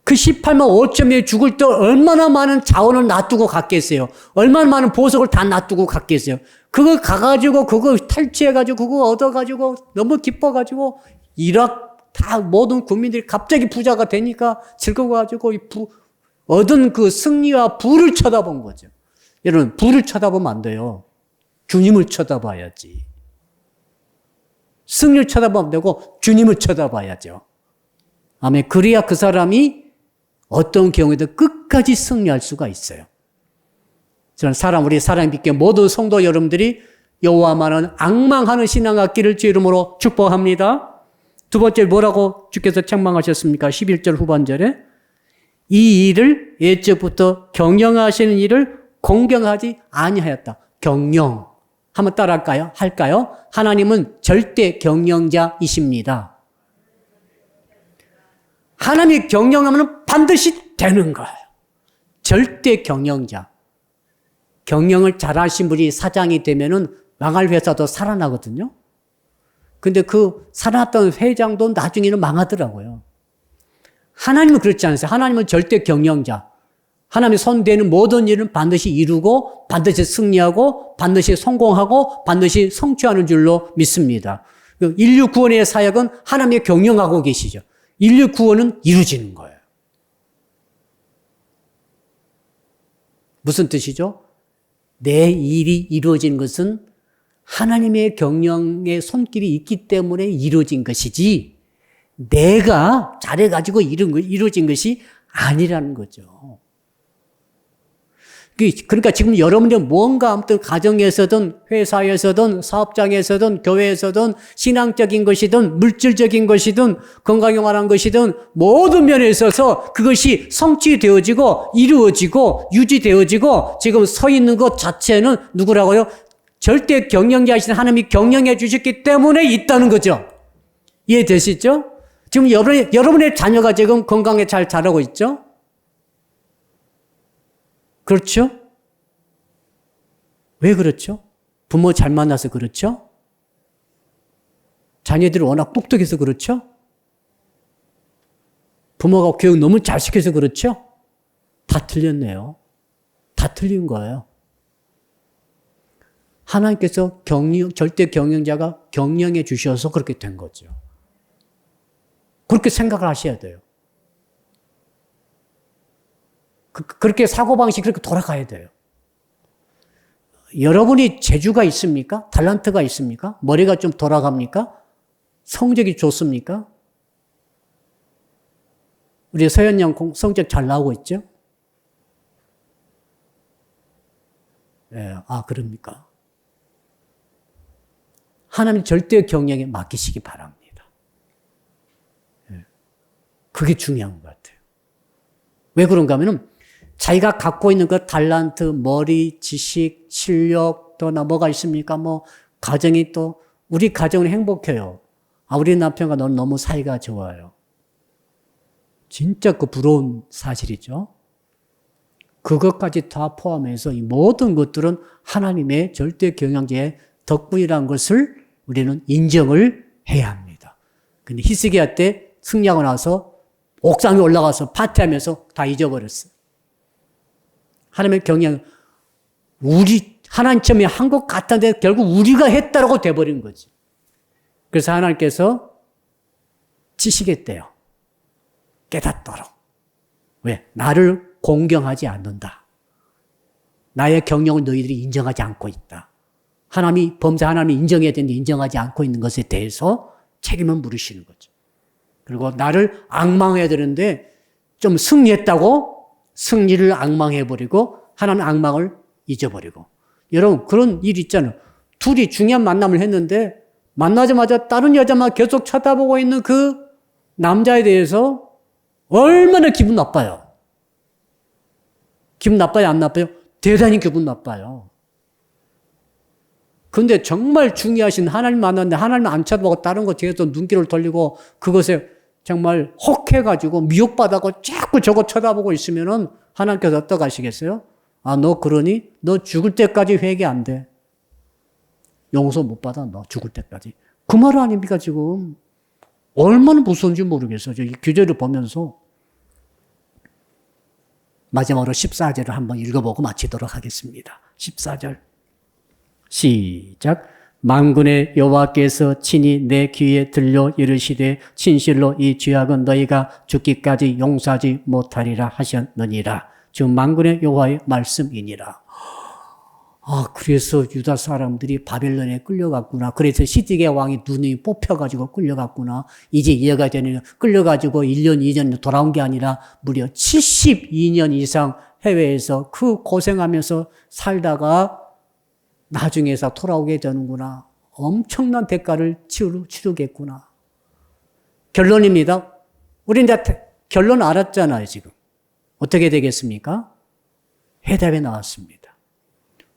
그 18만 5천 명이 죽을 때 얼마나 많은 자원을 놔두고 갔겠어요. 얼마나 많은 보석을 다 놔두고 갔겠어요. 그거 가가지고 그거 탈취해가지고 그거 얻어가지고 너무 기뻐가지고 이락 다 모든 국민들이 갑자기 부자가 되니까 즐거워가지고 얻은 그 승리와 부를 쳐다본 거죠. 여러분, 부를 쳐다보면 안 돼요. 주님을 쳐다봐야지. 승리를 쳐다보면 안 되고 주님을 쳐다봐야죠. 아멘. 그래야 그 사람이 어떤 경우에도 끝까지 승리할 수가 있어요. 저는 우리 사랑 믿게 모든 성도 여러분들이 여호와만은 앙망하는 신앙 갖기를 주 이름으로 축복합니다. 두 번째 뭐라고 주께서 책망하셨습니까? 11절 후반절에 이 일을 예적부터 경영하시는 일을 공경하지 아니하였다. 경영. 한번 따라할까요? 할까요? 하나님은 절대 경영자이십니다. 하나님이 경영하면 반드시 되는 거예요. 절대 경영자. 경영을 잘하신 분이 사장이 되면은 망할 회사도 살아나거든요. 근데 그 살아났던 회장도 나중에는 망하더라고요. 하나님은 그렇지 않으세요. 하나님은 절대 경영자. 하나님의 손대는 모든 일은 반드시 이루고 반드시 승리하고 반드시 성공하고 반드시 성취하는 줄로 믿습니다. 인류 구원의 사역은 하나님의 경영하고 계시죠. 인류 구원은 이루어지는 거예요. 무슨 뜻이죠? 내 일이 이루어진 것은 하나님의 경영의 손길이 있기 때문에 이루어진 것이지 내가 잘해가지고 이루어진 것이 아니라는 거죠. 그러니까 지금 여러분이 뭔가 아무튼 가정에서든 회사에서든 사업장에서든 교회에서든 신앙적인 것이든 물질적인 것이든 건강에 관한 것이든 모든 면에 있어서 그것이 성취되어지고 이루어지고 유지되어지고 지금 서 있는 것 자체는 누구라고요? 절대 경영자이신 하나님이 경영해 주셨기 때문에 있다는 거죠. 이해되시죠? 지금 여러분의 자녀가 지금 건강에 잘 자라고 있죠? 그렇죠? 왜 그렇죠? 부모 잘 만나서 그렇죠? 자녀들이 워낙 똑똑해서 그렇죠? 부모가 교육 너무 잘 시켜서 그렇죠? 다 틀렸네요. 다 틀린 거예요. 하나님께서 절대 경영자가 경영해 주셔서 그렇게 된 거죠. 그렇게 생각을 하셔야 돼요. 그렇게 사고방식이 그렇게 돌아가야 돼요. 여러분이 재주가 있습니까? 탤런트가 있습니까? 머리가 좀 돌아갑니까? 성적이 좋습니까? 우리 서현 양 성적 잘 나오고 있죠? 예, 그럽니까? 하나님 절대 경영에 맡기시기 바랍니다. 예, 그게 중요한 것 같아요. 왜 그런가 하면은 자기가 갖고 있는 그 탤런트, 머리, 지식, 실력, 또 뭐가 있습니까? 가정이 또, 우리 가정은 행복해요. 우리 남편과 너는 너무 사이가 좋아요. 진짜 그 부러운 사실이죠. 그것까지 다 포함해서 이 모든 것들은 하나님의 절대 경영자의 덕분이라는 것을 우리는 인정을 해야 합니다. 근데 히스기야 때 승리하고 나서 옥상에 올라가서 파티하면서 다 잊어버렸어요. 하나님의 경영, 하나님 처음에 한 것 같은데 결국 우리가 했다라고 돼버린 거지. 그래서 하나님께서 치시겠대요. 깨닫도록. 왜? 나를 공경하지 않는다. 나의 경영을 너희들이 인정하지 않고 있다. 범사 하나님이 인정해야 되는데 인정하지 않고 있는 것에 대해서 책임을 물으시는 거죠. 그리고 나를 앙망해야 되는데 좀 승리했다고 승리를 앙망해버리고 하나님 앙망을 잊어버리고. 여러분 그런 일 있잖아요. 둘이 중요한 만남을 했는데 만나자마자 다른 여자만 계속 쳐다보고 있는 그 남자에 대해서 얼마나 기분 나빠요. 기분 나빠요? 안 나빠요? 대단히 기분 나빠요. 근데 정말 중요하신 하나님 만났는데 하나님 안 쳐다보고 다른 거 뒤에서 눈길을 돌리고 그것에 정말 혹해가지고 미혹받아고 자꾸 저거 쳐다보고 있으면은 하나님께서 어떡 하시겠어요? 너 그러니? 너 죽을 때까지 회개 안 돼. 용서 못 받아, 너 죽을 때까지. 그 말 아닙니까, 지금? 얼마나 무서운지 모르겠어요. 이 규제를 보면서. 마지막으로 14절을 한번 읽어보고 마치도록 하겠습니다. 14절. 시작. 만군의 여호와께서 친히 내 귀에 들려 이르시되 진실로 이 죄악은 너희가 죽기까지 용서하지 못하리라 하셨느니라. 즉 만군의 여호와의 말씀이니라. 그래서 유다 사람들이 바벨론에 끌려갔구나. 그래서 시드기야 왕이 눈이 뽑혀가지고 끌려갔구나. 이제 이해가 되는, 끌려가지고 1년, 2년 돌아온 게 아니라 무려 72년 이상 해외에서 그 고생하면서 살다가 나중에서 돌아오게 되는구나. 엄청난 대가를 치르겠구나. 결론입니다. 우리 이제 결론 알았잖아요, 지금. 어떻게 되겠습니까? 해답이 나왔습니다.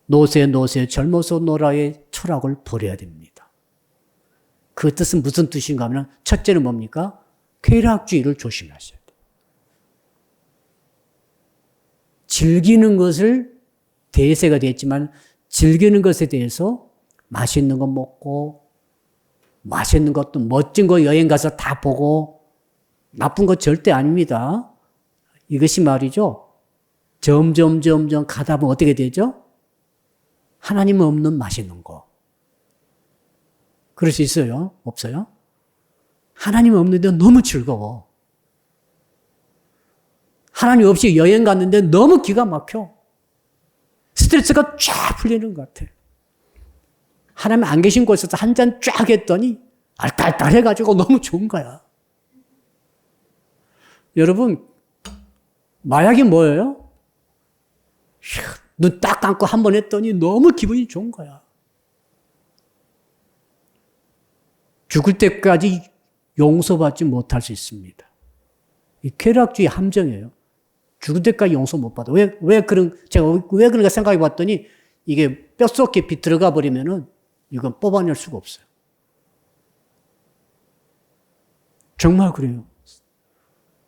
노세 젊어서 노라의 철학을 버려야 됩니다. 그 뜻은 무슨 뜻인가 하면 첫째는 뭡니까? 쾌락주의를 조심하셔야 돼요. 즐기는 것을 대세가 됐지만 즐기는 것에 대해서 맛있는 거 먹고 맛있는 것도 멋진 거 여행 가서 다 보고 나쁜 거 절대 아닙니다. 이것이 말이죠. 점점 가다 보면 어떻게 되죠? 하나님 없는 맛있는 거. 그럴 수 있어요? 없어요? 하나님 없는데 너무 즐거워. 하나님 없이 여행 갔는데 너무 기가 막혀. 스트레스가 쫙 풀리는 것 같아. 하나님 안 계신 곳에서 한 잔 쫙 했더니 알딸딸해가지고 너무 좋은 거야. 여러분, 마약이 뭐예요? 눈 딱 감고 한 번 했더니 너무 기분이 좋은 거야. 죽을 때까지 용서받지 못할 수 있습니다. 이 쾌락주의 함정이에요. 죽을 때까지 용서 못 받아. 제가 왜 그런가 생각해 봤더니 이게 뼛속 깊이 들어가 버리면은 이건 뽑아낼 수가 없어요. 정말 그래요.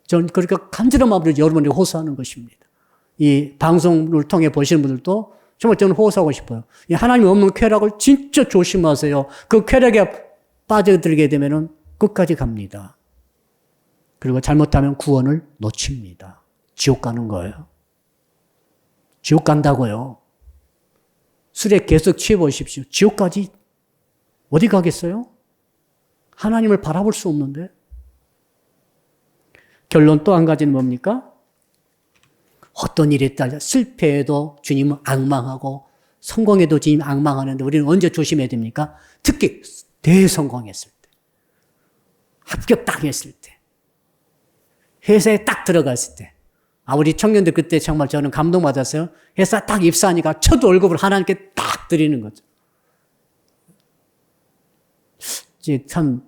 전 그러니까 간절한 마음으로 여러분에게 호소하는 것입니다. 이 방송을 통해 보시는 분들도 정말 저는 호소하고 싶어요. 이 하나님 없는 쾌락을 진짜 조심하세요. 그 쾌락에 빠져들게 되면은 끝까지 갑니다. 그리고 잘못하면 구원을 놓칩니다. 지옥 가는 거예요. 지옥 간다고요. 술에 계속 취해 보십시오. 지옥까지 어디 가겠어요? 하나님을 바라볼 수 없는데. 결론 또 한 가지는 뭡니까? 어떤 일에 따라 실패해도 주님은 악망하고 성공해도 주님 악망하는데 우리는 언제 조심해야 됩니까? 특히 대성공했을 때, 합격 딱 했을 때, 회사에 딱 들어갔을 때. 우리 청년들 그때 정말 저는 감동받았어요. 회사 딱 입사하니까 첫 월급을 하나님께 딱 드리는 거죠. 이제 참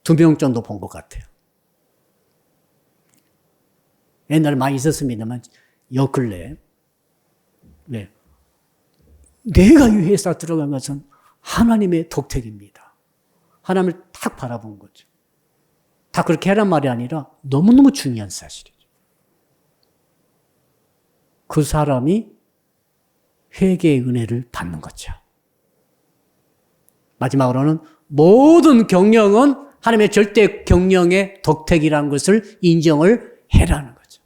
2명 정도 본 것 같아요. 옛날에 많이 있었습니다만 요 근래 네. 내가 이 회사 들어간 것은 하나님의 독택입니다. 하나님을 딱 바라본 거죠. 다 그렇게 하란 말이 아니라 너무너무 중요한 사실이죠. 그 사람이 회개의 은혜를 받는 거죠. 마지막으로는 모든 경영은 하나님의 절대 경영의 독택이라는 것을 인정을 해라는 거죠.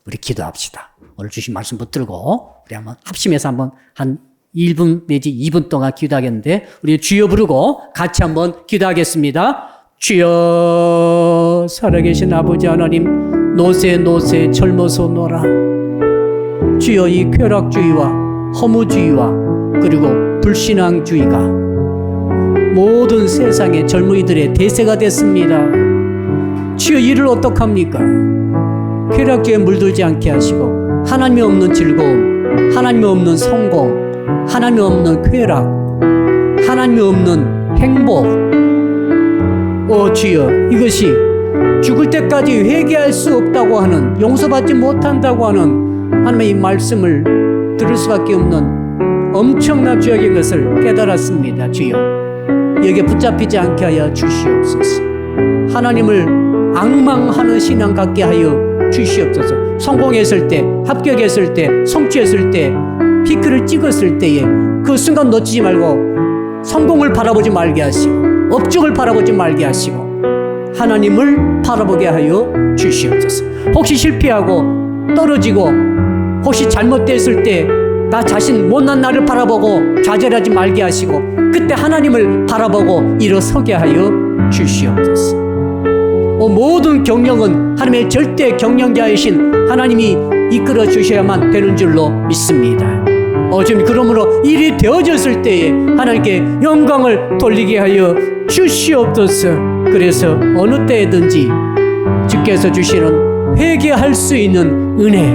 우리 기도합시다. 오늘 주신 말씀 붙들고 우리 한번 합심해서 한번 한 1분 내지 2분 동안 기도하겠는데 우리 주여 부르고 같이 한번 기도하겠습니다. 주여 살아계신 아버지 하나님 노세 젊어서 놀아. 주여 이 쾌락주의와 허무주의와 그리고 불신앙주의가 모든 세상의 젊은이들의 대세가 됐습니다. 주여 이를 어떡합니까? 쾌락주의에 물들지 않게 하시고 하나님이 없는 즐거움, 하나님이 없는 성공, 하나님이 없는 쾌락, 하나님이 없는 행복. 주여 이것이 죽을 때까지 회개할 수 없다고 하는 용서받지 못한다고 하는 하나님의 이 말씀을 들을 수밖에 없는 엄청난 죄악인 것을 깨달았습니다. 주여 여기에 붙잡히지 않게 하여 주시옵소서. 하나님을 앙망하는 신앙 갖게 하여 주시옵소서. 성공했을 때, 합격했을 때, 성취했을 때, 피크를 찍었을 때에 그 순간 놓치지 말고 성공을 바라보지 말게 하시고 업적을 바라보지 말게 하시고 하나님을 바라보게 하여 주시옵소서. 혹시 실패하고 떨어지고 혹시 잘못됐을 때 나 자신 못난 나를 바라보고 좌절하지 말게 하시고 그때 하나님을 바라보고 일어서게 하여 주시옵소서. 모든 경영은 하나님의 절대 경영자이신 하나님이 이끌어 주셔야만 되는 줄로 믿습니다. 지금 그러므로 일이 되어졌을 때에 하나님께 영광을 돌리게 하여 주시옵소서. 그래서 어느 때든지 주께서 주시는 회개할 수 있는 은혜,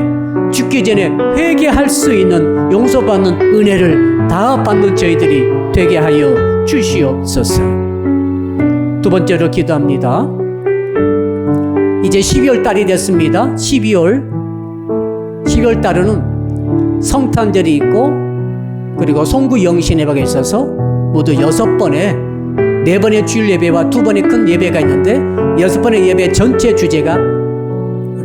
죽기 전에 회개할 수 있는 용서받는 은혜를 다 받는 저희들이 되게 하여 주시옵소서. 두 번째로 기도합니다. 이제 12월 달이 됐습니다. 12월 달에는 성탄절이 있고 그리고 송구 영신예배가 있어서 모두 6번의 4번의 주일 예배와 2번의 큰 예배가 있는데 6번의 예배 전체 주제가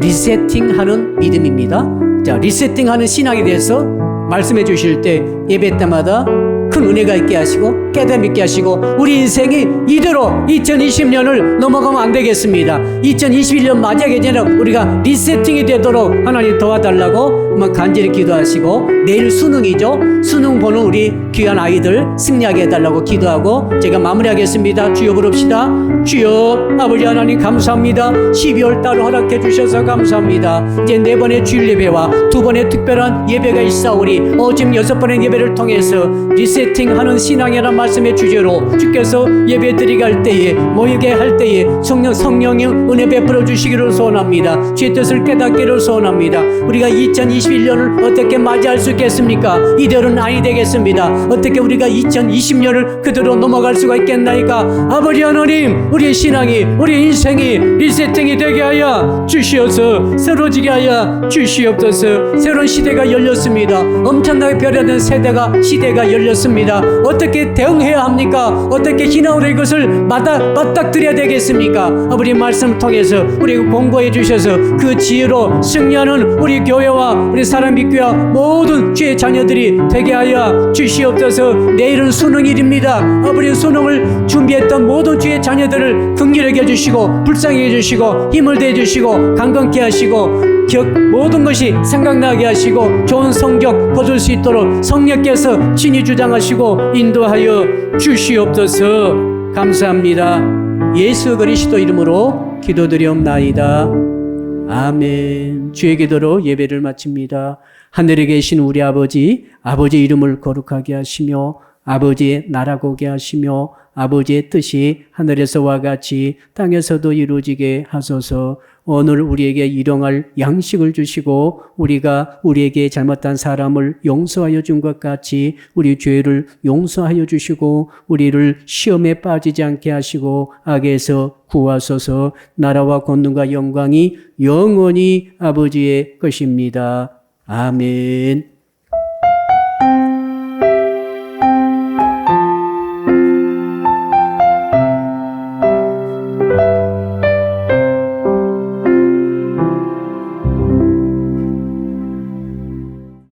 리세팅하는 믿음입니다. 자, 리세팅하는 신앙에 대해서 말씀해 주실 때 예배 때마다 큰 큰 은혜가 있게 하시고 깨달음 있게 하시고 우리 인생이 이대로 2020년을 넘어가면 안 되겠습니다. 2021년 맞이하기 전에 우리가 리세팅이 되도록 하나님 도와달라고 한번 간절히 기도하시고, 내일 수능이죠. 수능 보는 우리 귀한 아이들 승리하게 해달라고 기도하고 제가 마무리하겠습니다. 주여 부릅시다. 주여 아버지 하나님 감사합니다. 12월 달 허락해 주셔서 감사합니다. 이제 4번의 주일 예배와 2번의 특별한 예배가 있사오니 지금 6번의 예배를 통해서 리세팅하는 신앙이라는 말씀의 주제로 주께서 예배 드리게 할 때에, 모이게 할 때에 성령의 은혜 베풀어 주시기를 소원합니다. 주의 뜻을 깨닫기를 소원합니다. 우리가 2021년을 어떻게 맞이할 수 있겠습니까? 이대로는 아니 되겠습니다. 어떻게 우리가 2020년을 그대로 넘어갈 수가 있겠나이까? 아버지 하나님, 우리의 신앙이, 우리의 인생이 리세팅이 되게 하여 주시옵소서. 새로지게 하여 주시옵소서. 새로운 시대가 열렸습니다. 엄청나게 변화된 시대가 열렸습니다. 어떻게 대응해야 합니까? 어떻게 희나오래 이것을 맞닥뜨려야 되겠습니까? 아버지 말씀을 통해서 우리 공부해 주셔서 그 지혜로 승리하는 우리 교회와 우리 사람 믿교와 모든 주의 자녀들이 되게 하여 주시옵소서. 내일은 수능일입니다. 아버지 수능을 준비했던 모든 주의 자녀들을 긍휼하게 해주시고 불쌍히 해주시고 힘을 대주시고 강건케 하시고 모든 것이 생각나게 하시고 좋은 성적 거둘 수 있도록 성령께서 친히 주장하시고 인도하여 주시옵소서. 감사합니다. 예수 그리스도 이름으로 기도드리옵나이다. 아멘. 주의 기도로 예배를 마칩니다. 하늘에 계신 우리 아버지 이름을 거룩하게 하시며 아버지의 나라가 오게 하시며 아버지의 뜻이 하늘에서와 같이 땅에서도 이루어지게 하소서. 오늘 우리에게 일용할 양식을 주시고 우리가 우리에게 잘못한 사람을 용서하여 준 것 같이 우리 죄를 용서하여 주시고 우리를 시험에 빠지지 않게 하시고 악에서 구하소서. 나라와 권능과 영광이 영원히 아버지의 것입니다. 아멘.